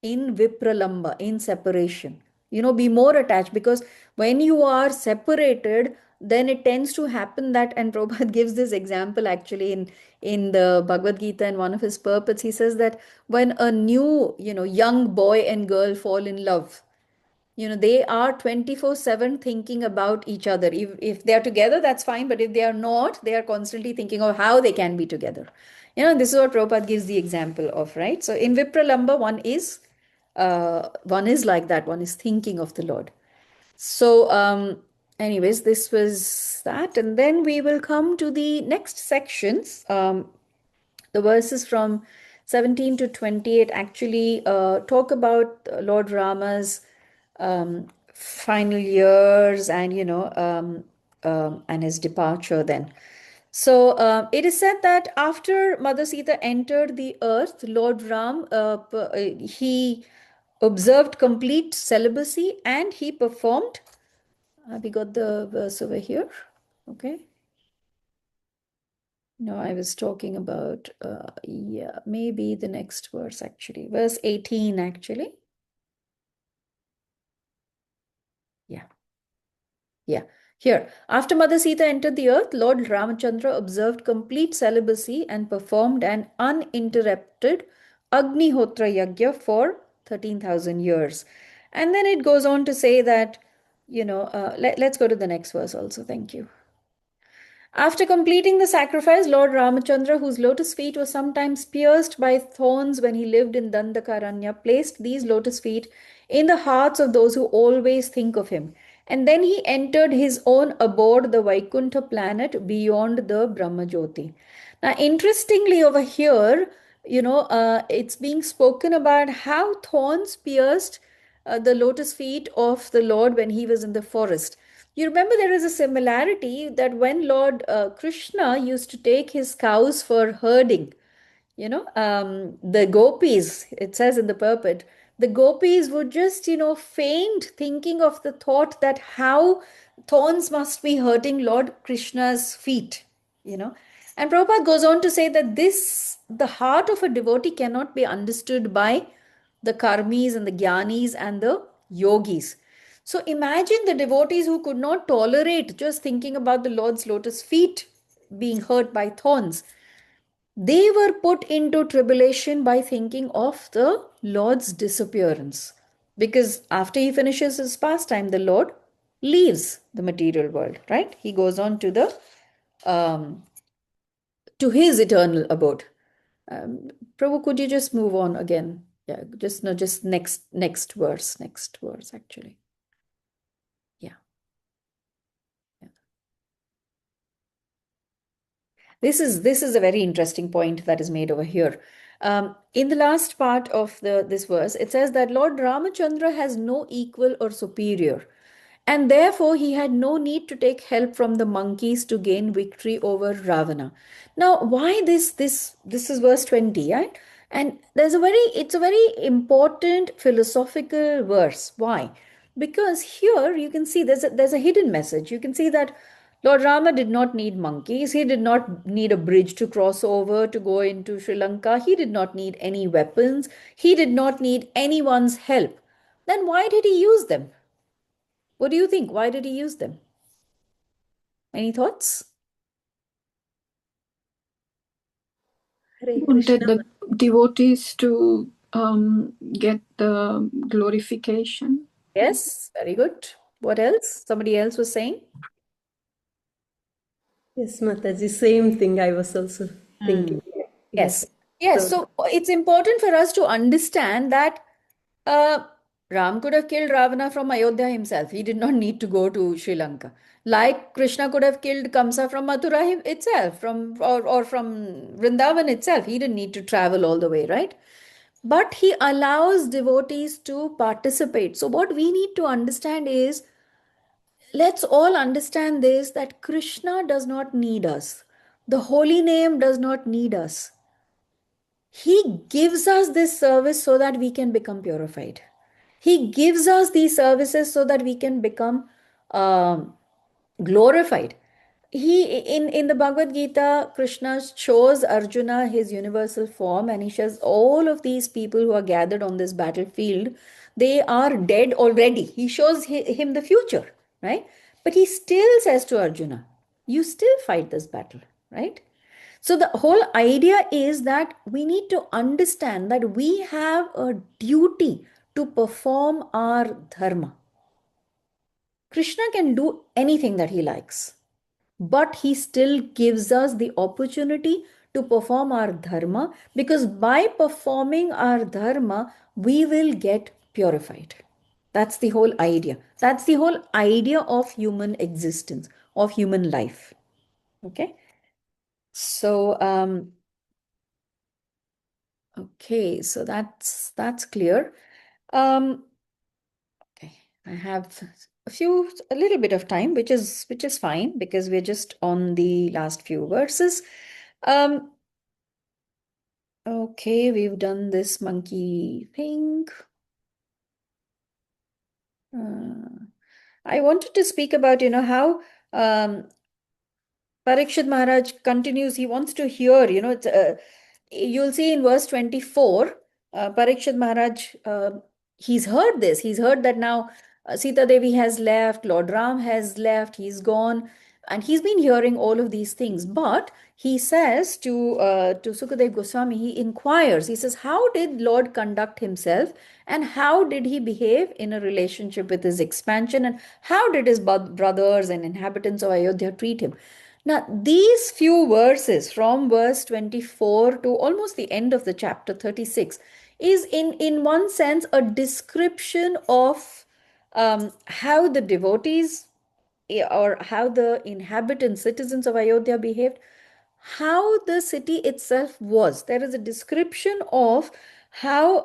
in vipralamba, in separation. Be more attached, because when you are separated, then it tends to happen that, and Prabhupada gives this example actually in the Bhagavad Gita, in one of his purports. He says that when a new, young boy and girl fall in love, they are 24/7 thinking about each other. If they are together, that's fine, but if they are not, they are constantly thinking of how they can be together. This is what Prabhupada gives the example of, right? So in Vipralamba, one is like that, one is thinking of the Lord. So anyways, this was that, and then we will come to the next sections. The verses from 17 to 28 actually talk about Lord Rama's final years, and and his departure then. So it is said that after Mother Sita entered the earth, Lord Ram he observed complete celibacy, and he performed. We got the verse over here. Okay. No, I was talking about, yeah, maybe the next verse actually. Verse 18 actually. Yeah. Yeah. Here, after Mother Sita entered the earth, Lord Rāmacandra observed complete celibacy and performed an uninterrupted Agnihotra Yagya for 13,000 years. And then it goes on to say that, let's go to the next verse also. Thank you. After completing the sacrifice, Lord Rāmacandra, whose lotus feet were sometimes pierced by thorns when he lived in Dandakaranya, placed these lotus feet in the hearts of those who always think of him. And then he entered his own abode, the Vaikuntha planet beyond the Brahmajyoti. Now, interestingly, over here, it's being spoken about how thorns pierced the lotus feet of the Lord when he was in the forest. You remember there is a similarity that when Lord Krishna used to take his cows for herding, the gopis, it says in the purport, the gopis would just, faint thinking of the thought that how thorns must be hurting Lord Krishna's feet, And Prabhupada goes on to say that the heart of a devotee cannot be understood by the karmis and the jnanis and the yogis. So imagine the devotees who could not tolerate just thinking about the Lord's lotus feet being hurt by thorns. They were put into tribulation by thinking of the Lord's disappearance. Because after he finishes his pastime, the Lord leaves the material world, right? He goes on to his eternal abode. Prabhu, could you just move on again? Yeah, just next verse actually. Yeah. This is a very interesting point that is made over here. In the last part of this verse, it says that Lord Ramachandra has no equal or superior, and therefore he had no need to take help from the monkeys to gain victory over Ravana. Now, why this is verse 20, right? And it's a very important philosophical verse. Why? Because here you can see there's a hidden message. You can see that Lord Rama did not need monkeys. He did not need a bridge to cross over to go into Sri Lanka. He did not need any weapons. He did not need anyone's help. Then why did he use them? What do you think? Why did he use them? Any thoughts? Hare Wanted Krishna. the devotees to get the glorification. Yes, very good. What else? Somebody else was saying? Yes, Mataji, same thing I was also thinking. Yes. Yes. So it's important for us to understand that Ram could have killed Ravana from Ayodhya himself. He did not need to go to Sri Lanka. Like Krishna could have killed Kamsa from Mathura itself, or from Vrindavan itself. He didn't need to travel all the way, right? But he allows devotees to participate. So what we need to understand is, let's all understand this, that Krishna does not need us. The holy name does not need us. He gives us this service so that we can become purified. He gives us these services so that we can become glorified. In the Bhagavad Gita, Krishna shows Arjuna his universal form, and he shows all of these people who are gathered on this battlefield, they are dead already. He shows him the future, right? But he still says to Arjuna, you still fight this battle, right? So the whole idea is that we need to understand that we have a duty to perform our dharma. Krishna can do anything that he likes, but he still gives us the opportunity to perform our dharma, because by performing our dharma, we will get purified. That's the whole idea. That's the whole idea of human existence, of human life. Okay. So, okay, so that's clear. Okay, I have a little bit of time, which is fine, because we're just on the last few verses. Okay, we've done this monkey thing. I wanted to speak about, how Parikshit Maharaj continues. He wants to hear, you'll see in verse 24, Parikshit Maharaj, he's heard this. He's heard that now Sita Devi has left, Lord Ram has left, he's gone, and he's been hearing all of these things. But he says to Sukadev Goswami, he inquires, he says, how did Lord conduct himself, and how did he behave in a relationship with his expansion, and how did his brothers and inhabitants of Ayodhya treat him? Now, these few verses from verse 24 to almost the end of the chapter 36 is in one sense a description of how the devotees or how the inhabitants, citizens of Ayodhya behaved, how the city itself was. There is a description of how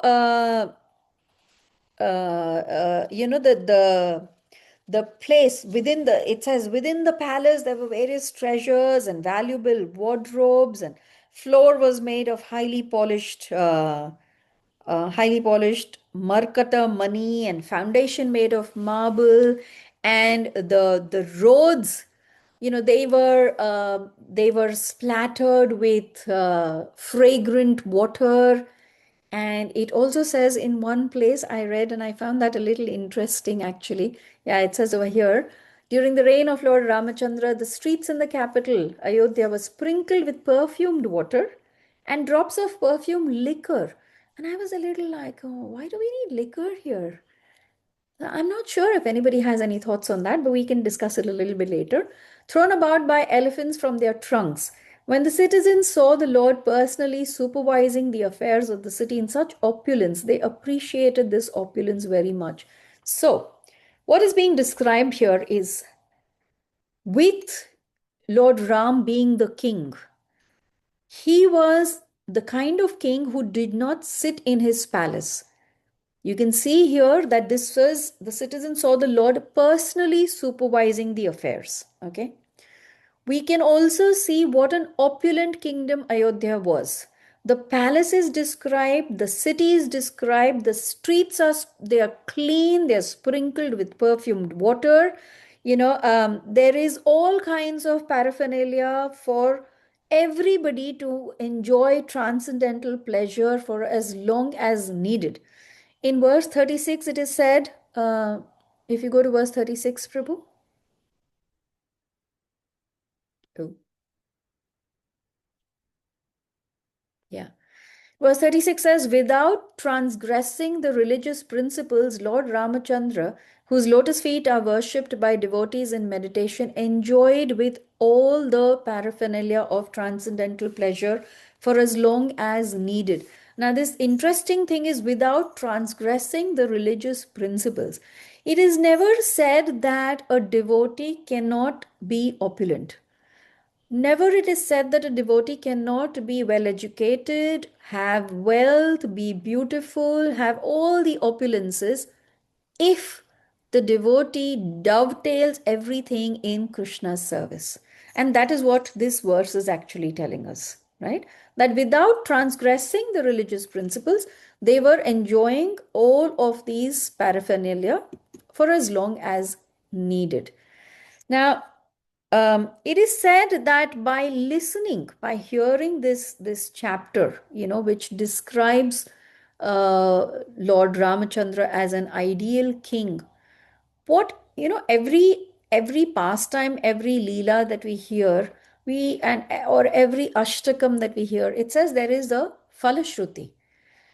the place within it says within the palace there were various treasures and valuable wardrobes, and floor was made of highly polished markata money, and foundation made of marble, and the roads, they were splattered with fragrant water. And it also says in one place I read, and I found that a little interesting actually. Yeah, it says over here, during the reign of Lord Rāmacandra, the streets in the capital, Ayodhya, were sprinkled with perfumed water and drops of perfume liquor. And I was a little like, oh, why do we need liquor here? I'm not sure if anybody has any thoughts on that, but we can discuss it a little bit later. Thrown about by elephants from their trunks. When the citizens saw the Lord personally supervising the affairs of the city in such opulence, they appreciated this opulence very much. So, what is being described here is with Lord Ram being the king, he was the kind of king who did not sit in his palace. You can see here that this was the citizens saw the Lord personally supervising the affairs. Okay. We can also see what an opulent kingdom Ayodhya was. The palace is described, the city is described, the streets they are clean, they are sprinkled with perfumed water. There is all kinds of paraphernalia for everybody to enjoy transcendental pleasure for as long as needed. In verse 36, it is said, if you go to verse 36, Prabhu. Oh. Yeah. Verse 36 says, without transgressing the religious principles, Lord Rāmacandra, whose lotus feet are worshipped by devotees in meditation, enjoyed with all the paraphernalia of transcendental pleasure for as long as needed. Now, this interesting thing is without transgressing the religious principles. It is never said that a devotee cannot be opulent. Never it is said that a devotee cannot be well educated, have wealth, be beautiful, have all the opulences, if the devotee dovetails everything in Krishna's service. And that is what this verse is actually telling us, right? That without transgressing the religious principles, they were enjoying all of these paraphernalia for as long as needed. Now, it is said that by listening, by hearing this chapter, which describes Lord Ramacandra as an ideal king, every pastime, every leela that we hear, or every ashtakam that we hear, it says there is a falashruti.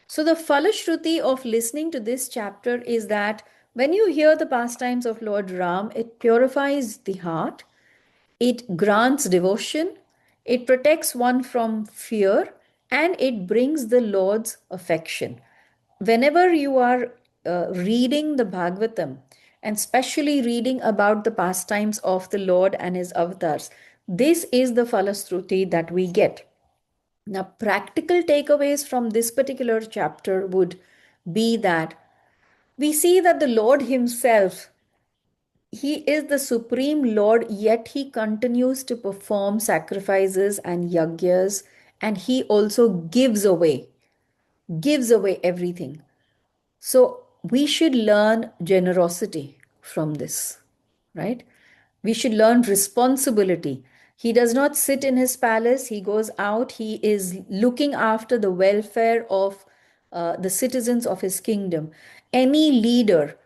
So the falashruti of listening to this chapter is that when you hear the pastimes of Lord Ram, it purifies the heart, it grants devotion, it protects one from fear, and it brings the Lord's affection. Whenever you are reading the Bhagavatam, and especially reading about the pastimes of the Lord and his avatars, this is the falashruti that we get. Now, practical takeaways from this particular chapter would be that we see that the Lord himself, he is the supreme Lord, yet he continues to perform sacrifices and yagyas, and he also gives away everything. So we should learn generosity from this, right? We should learn responsibility. He does not sit in his palace, he goes out, he is looking after the welfare of the citizens of his kingdom. Any leader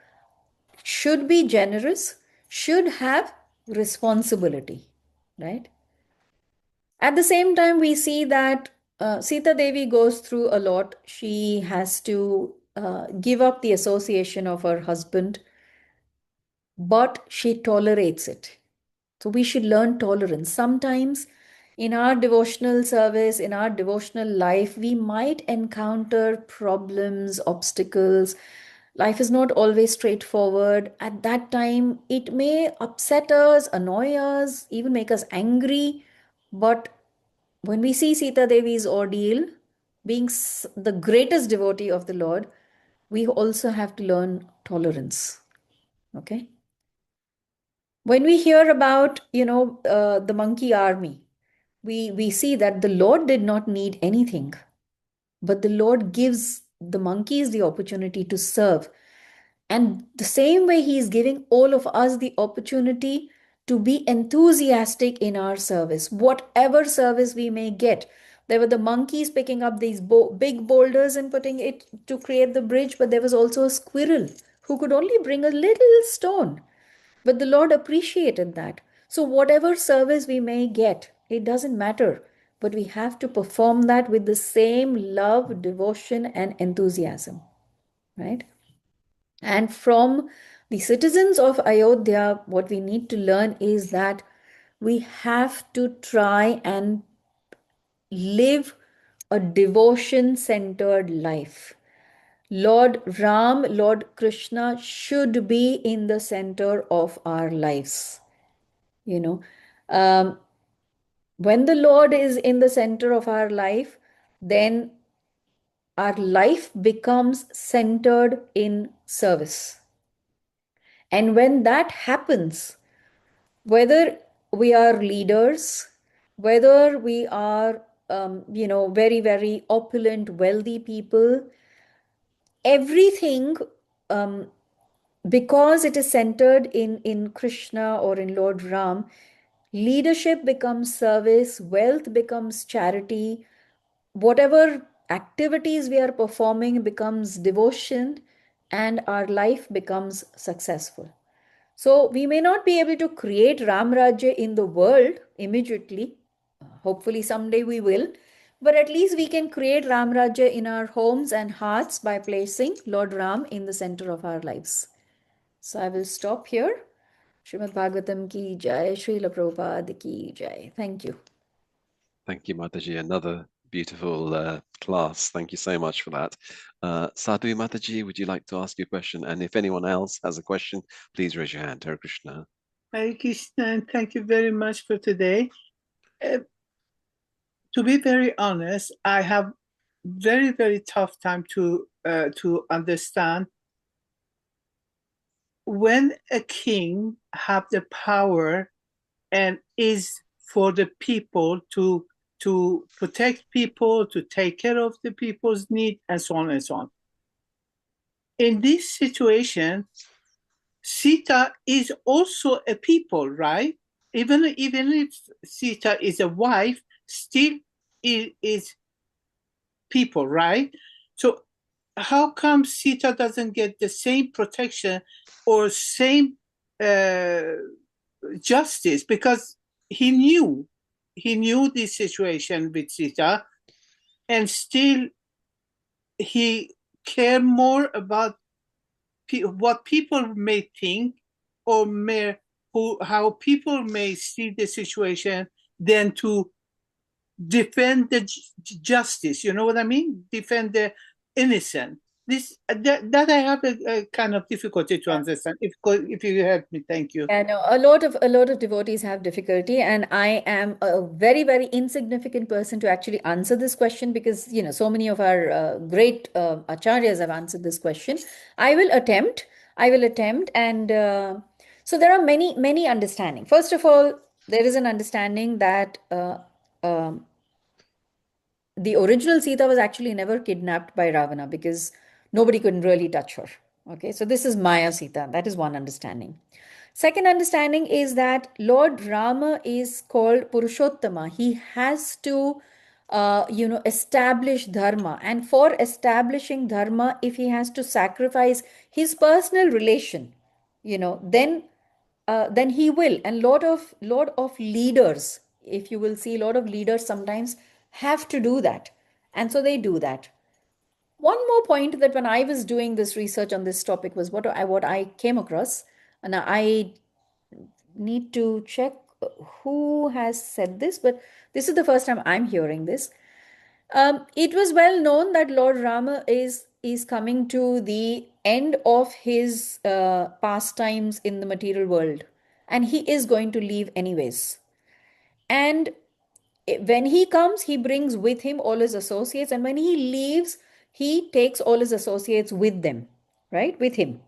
should be generous, should have responsibility, right? At the same time, we see that Sita Devi goes through a lot. She has to give up the association of her husband, but she tolerates it. So we should learn tolerance. Sometimes in our devotional service, in our devotional life, we might encounter problems, obstacles. Life is not always straightforward. At that time, it may upset us, annoy us, even make us angry. But when we see Sita Devi's ordeal, being the greatest devotee of the Lord, we also have to learn tolerance. Okay? When we hear about, the monkey army, we see that the Lord did not need anything, but the Lord gives the monkeys the opportunity to serve. And the same way he is giving all of us the opportunity to be enthusiastic in our service, whatever service we may get. There were the monkeys picking up these big boulders and putting it to create the bridge, but there was also a squirrel who could only bring a little stone. But the Lord appreciated that. So, whatever service we may get, it doesn't matter. But we have to perform that with the same love, devotion, and enthusiasm. Right? And from the citizens of Ayodhya, what we need to learn is that we have to try and live a devotion centered life. Lord Ram, Lord Krishna should be in the center of our lives. Um, when the Lord is in the center of our life, then our life becomes centered in service. And when that happens, whether we are leaders, whether we are, very, very opulent, wealthy people, everything, because it is centered in Krishna or in Lord Ram, leadership becomes service, wealth becomes charity, whatever activities we are performing becomes devotion, and our life becomes successful. So we may not be able to create Ram Rajya in the world immediately. Hopefully someday we will. But at least we can create Ram Rajya in our homes and hearts by placing Lord Ram in the center of our lives. So I will stop here. Srimad Bhagavatam ki jai, Srila Prabhupada ki jai. Thank you. Thank you, Mataji. Another beautiful class. Thank you so much for that. Sadhu Mataji, would you like to ask your question? And if anyone else has a question, please raise your hand. Hare Krishna. Hare Krishna, and thank you very much for today. To be very honest, I have very, very tough time to understand when a king have the power and is for the people to protect people, to take care of the people's need, and so on and so on. In this situation, Sita is also a people, right? Even if Sita is a wife, still is people, right? So how come Sita doesn't get the same protection or same justice? Because he knew this situation with Sita, and still he cared more about what people may think or how people may see the situation than to defend the justice. You know what I mean? Defend the innocent. That I have a kind of difficulty to understand. If you help me, thank you. Yeah, no, a lot of devotees have difficulty, and I am a very, very insignificant person to actually answer this question because so many of our great acharyas have answered this question. I will attempt. And so there are many understanding. First of all, there is an understanding that um, the original Sita was actually never kidnapped by Ravana because nobody could really touch her. Okay, so this is Maya Sita. That is one understanding. Second understanding is that Lord Rama is called Purushottama. He has to, establish dharma. And for establishing dharma, if he has to sacrifice his personal relation, then he will. And lot of leaders, if you will see, lot of leaders sometimes have to do that, and so they do that. One more point, that when I was doing this research on this topic, was what I came across, and I need to check who has said this, but this is the first time I'm hearing this. It was well known that Lord Rama is coming to the end of his pastimes in the material world, and he is going to leave anyways. And when he comes, he brings with him all his associates, and when he leaves, he takes all his associates with them, right? With him.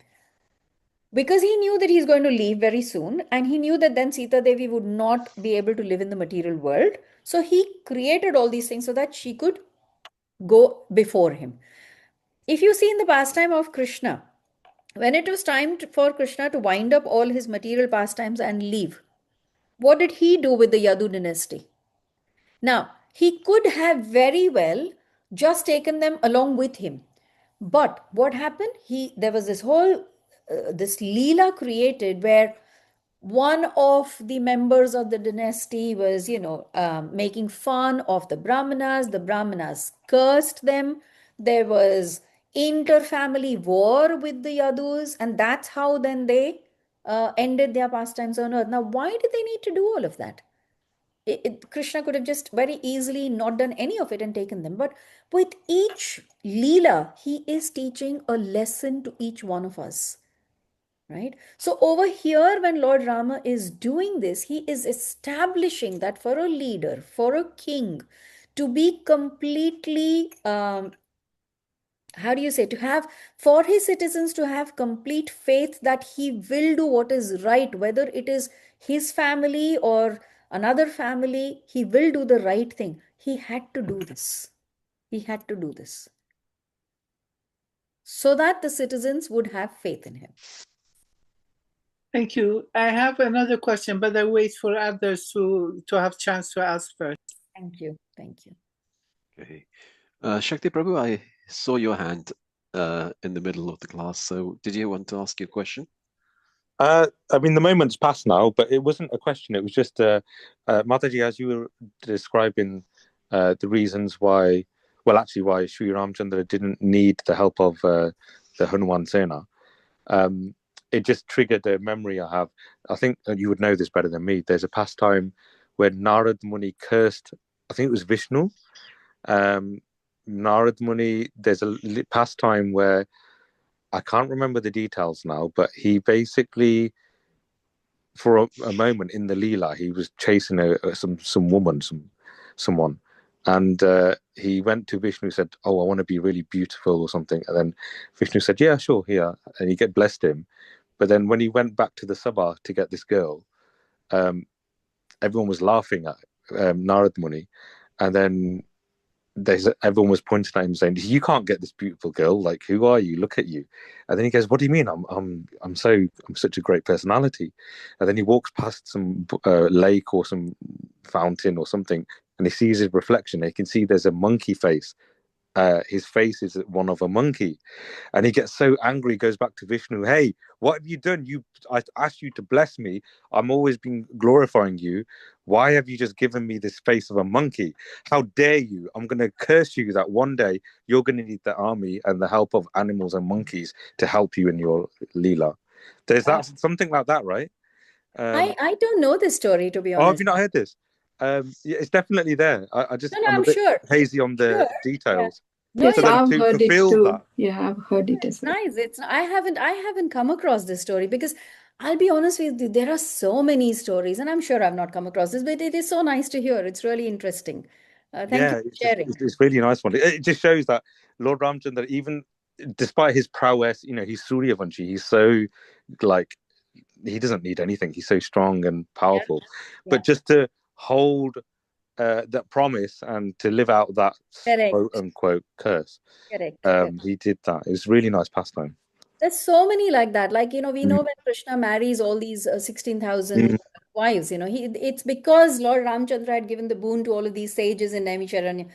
Because he knew that he's going to leave very soon, and he knew that then Sita Devi would not be able to live in the material world. So he created all these things so that she could go before him. If you see in the pastime of Krishna, when it was time for Krishna to wind up all his material pastimes and leave, what did he do with the Yadu dynasty? Now, he could have very well just taken them along with him. But what happened? There was this whole this Leela created where one of the members of the dynasty was, making fun of the Brahmanas. The Brahmanas cursed them. There was inter-family war with the Yadus, and that's how then they ended their pastimes on earth. Now, why did they need to do all of that? Krishna could have just very easily not done any of it and taken them. But with each Leela, he is teaching a lesson to each one of us. Right? So over here, when Lord Rama is doing this, he is establishing that for a leader, for a king, to be completely, for his citizens to have complete faith that he will do what is right, whether it is his family or another family, he will do the right thing. He had to do this. He had to do this so that the citizens would have faith in him. Thank you. I have another question, but I wait for others to have chance to ask first. Thank you. Thank you. Okay. Shakti Prabhu, I saw your hand in the middle of the class. So did you want to ask your question? I mean, the moment's passed now, but it wasn't a question. It was just, Mataji, as you were describing the reasons why Sri Rāmacandra didn't need the help of the Hanuman Sena, it just triggered a memory I have. I think you would know this better than me. There's a pastime where Narad Muni cursed, I think it was Vishnu. Narad Muni, there's a pastime where I can't remember the details now, but he basically, for a moment in the Leela, he was chasing someone, and he went to Vishnu and said, "Oh, I want to be really beautiful" or something, and then Vishnu said, "Yeah, sure, here," and he blessed him. But then when he went back to the Sabha to get this girl, everyone was laughing at Narad Muni, and then everyone was pointing at him saying, "You can't get this beautiful girl. Like, who are you? Look at you." And then he goes, "What do you mean? I'm such a great personality." And then he walks past some lake or some fountain or something, and he sees his reflection. He can see there's a monkey face. His face is one of a monkey, and he gets so angry. He goes back to Vishnu. "Hey, what have you done? I asked you to bless me. I'm always been glorifying you. Why have you just given me this face of a monkey? How dare you? I'm going to curse you that one day you're going to need the army and the help of animals and monkeys to help you in your Leela." There's that something like that, right? I don't know this story, to be Oh, have honest. you not heard this? Yeah, it's definitely there. No, I'm I'm a bit sure. hazy on the Sure. details. No, Yes, So then I've to heard it fulfill too. that, Yeah, I've heard it as well. nice. I haven't come across this story, because I'll be honest with you, there are so many stories, and I'm sure I've not come across this, but it is so nice to hear. It's really interesting. Thank you yeah, for sharing. it's really nice one. It just shows that Lord Ramchandra, even despite his prowess, he's Suryavanshi. He's so like he doesn't need anything. He's so strong and powerful. Yeah. But just to hold that promise and to live out that Correct. quote unquote curse, Correct. he did that. It was really nice pastime. There's so many like that. Like, we know when Krishna marries all these 16,000 wives, it's because Lord Ramchandra had given the boon to all of these sages in Naimisharanya,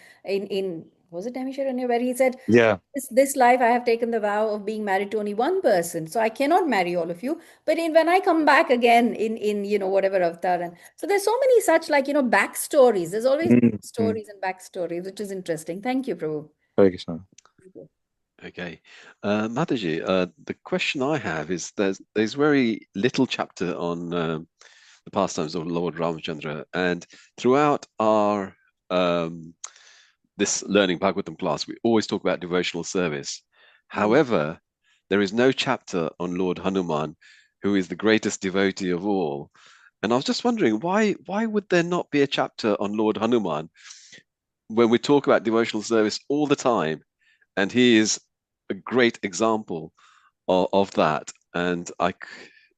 was it Naimisharanya, where he said, Yeah. this life I have taken the vow of being married to only one person, so I cannot marry all of you. But when I come back again in whatever avatar, and so there's so many such backstories. There's always stories and backstories, which is interesting. Thank you, Prabhu. Hare Krishna. Okay, Mataji, the question I have is there's very little chapter on the pastimes of Lord Ramacandra, and throughout our this learning Bhagavatam class, we always talk about devotional service. However, there is no chapter on Lord Hanuman, who is the greatest devotee of all. And I was just wondering, why would there not be a chapter on Lord Hanuman when we talk about devotional service all the time? And he is a great example of that. And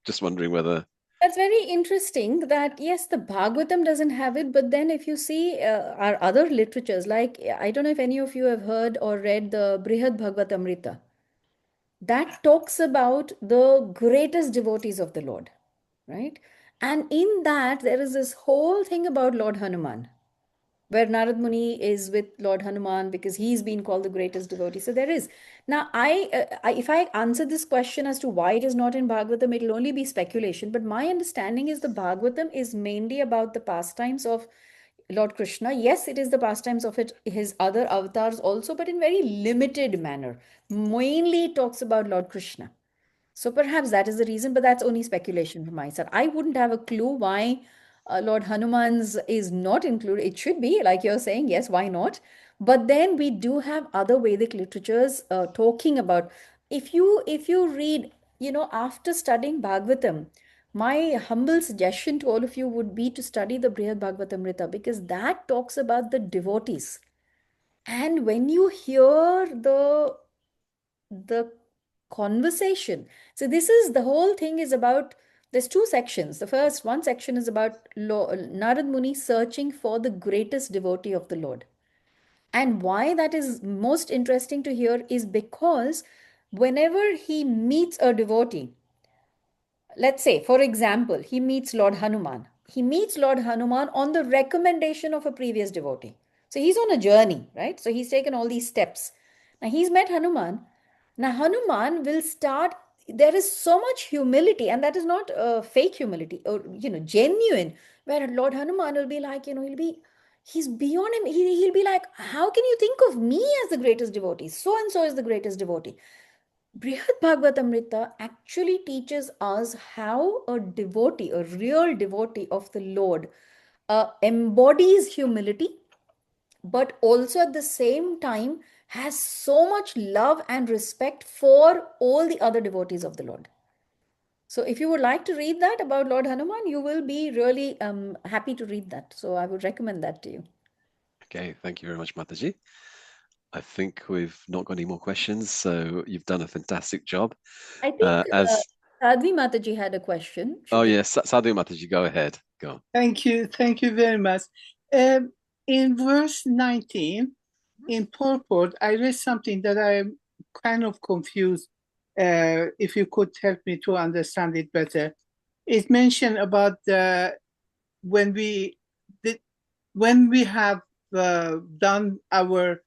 just wondering whether... That's very interesting that, yes, the Bhagavatam doesn't have it, but then if you see our other literatures, like, I don't know if any of you have heard or read the Brihad Bhagavatamrita. That talks about the greatest devotees of the Lord, right? And in that, there is this whole thing about Lord Hanuman, where Narad Muni is with Lord Hanuman because he's been called the greatest devotee. So there is. Now, if I answer this question as to why it is not in Bhagavatam, it will only be speculation. But my understanding is the Bhagavatam is mainly about the pastimes of Lord Krishna. Yes, it is the pastimes of his other avatars also, but in very limited manner. Mainly it talks about Lord Krishna. So perhaps that is the reason, but that's only speculation from my side. I wouldn't have a clue why Lord Hanuman's is not included. It should be, like you're saying, yes, why not? But then we do have other Vedic literatures talking about, if you read, after studying Bhagavatam, my humble suggestion to all of you would be to study the Brihad Bhagavatamrita, because that talks about the devotees. And when you hear the conversation. So this is the whole thing is about, there's two sections. The first one section is about Narad Muni searching for the greatest devotee of the Lord. And why that is most interesting to hear is because whenever he meets a devotee, let's say, for example, he meets Lord Hanuman. He meets Lord Hanuman on the recommendation of a previous devotee. So he's on a journey, right? So he's taken all these steps. Now he's met Hanuman. Now Hanuman will start, there is so much humility, and that is not fake humility or, genuine, where Lord Hanuman will be like, he's beyond him. He'll be like, how can you think of me as the greatest devotee? So and so is the greatest devotee. Brihad Bhagavatamrita actually teaches us how a devotee, a real devotee of the Lord, embodies humility, but also at the same time has so much love and respect for all the other devotees of the Lord. So if you would like to read that about Lord Hanuman, you will be really happy to read that. So I would recommend that to you. Okay, thank you very much, Mataji. I think we've not got any more questions, so you've done a fantastic job. I think Sadhvi Mataji had a question. Yes, Sadhu Mataji, go ahead. Go on. Thank you very much. In verse 19, in purport, I read something that I'm kind of confused. If you could help me to understand it better. It mentioned about when we have done our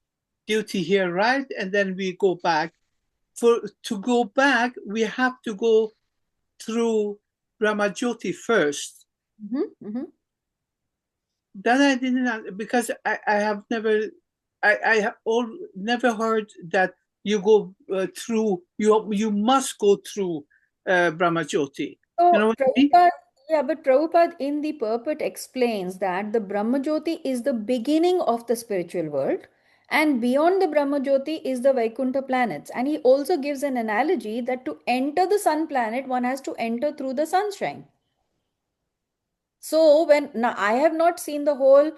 duty here, right, and then we go back. To go back, we have to go through Rāmacandra first. That I didn't, because I have never, I have never heard that you go through, you must go through Brahmajyoti. So, You know what I mean? yeah, but Prabhupada in the purport explains that the Brahmajyoti is the beginning of the spiritual world, and beyond the Brahmajyoti is the Vaikuntha planets. And he also gives an analogy that to enter the sun planet, one has to enter through the sunshine. So now I have not seen the whole,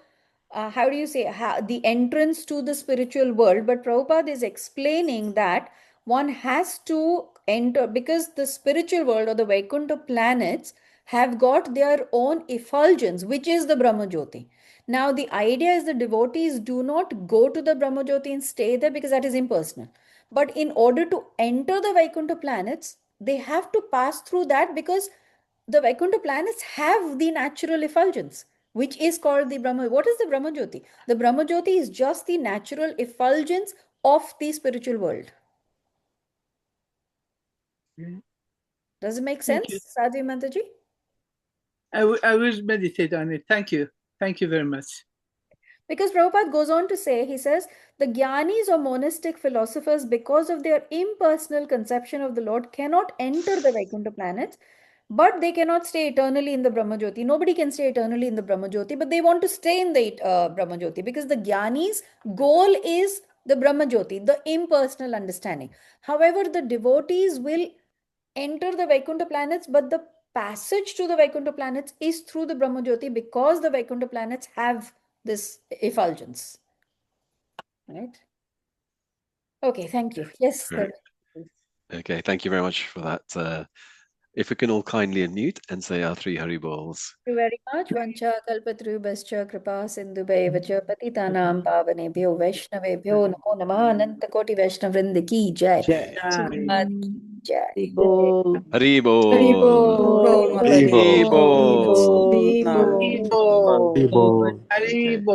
how do you say, the entrance to the spiritual world, but Prabhupada is explaining that one has to enter because the spiritual world or the Vaikuntha planets have got their own effulgence, which is the Brahmajyoti. Now the idea is the devotees do not go to the Brahmajyoti and stay there because that is impersonal. But in order to enter the Vaikuntha planets, they have to pass through that because the Vaikuntha planets have the natural effulgence, which is called the Brahma. What is the Brahmajyoti? The Brahmajyoti is just the natural effulgence of the spiritual world. Does it make sense, Sadhu Mataji? I will meditate on it. Thank you. Thank you very much. Because Prabhupada goes on to say, he says, the Gyanis or monastic philosophers, because of their impersonal conception of the Lord, cannot enter the Vaikuntha planets, but they cannot stay eternally in the Brahmajyoti. Nobody can stay eternally in the Brahmajyoti, but they want to stay in the Brahmajyoti because the Gyanis' goal is the Brahmajyoti, the impersonal understanding. However, the devotees will enter the Vaikuntha planets, but the passage to the Vaikuntha planets is through the Brahmajyoti because the Vaikuntha planets have this effulgence. Right? Okay, thank you. Yes. Okay, thank you very much for that. If we can all kindly unmute and say our 3 Hari Bols. Thank you very much. Vancha kalpatrubhascha kripa sindhubhaivacha patitanam pavanebhyo vaishnavebhyo namo namah ananta koti vaishnavrinda ki jai. Prabhupada ki jai. Hari Bol. Hari Bol. Mataji. Hari Bol. Haribo.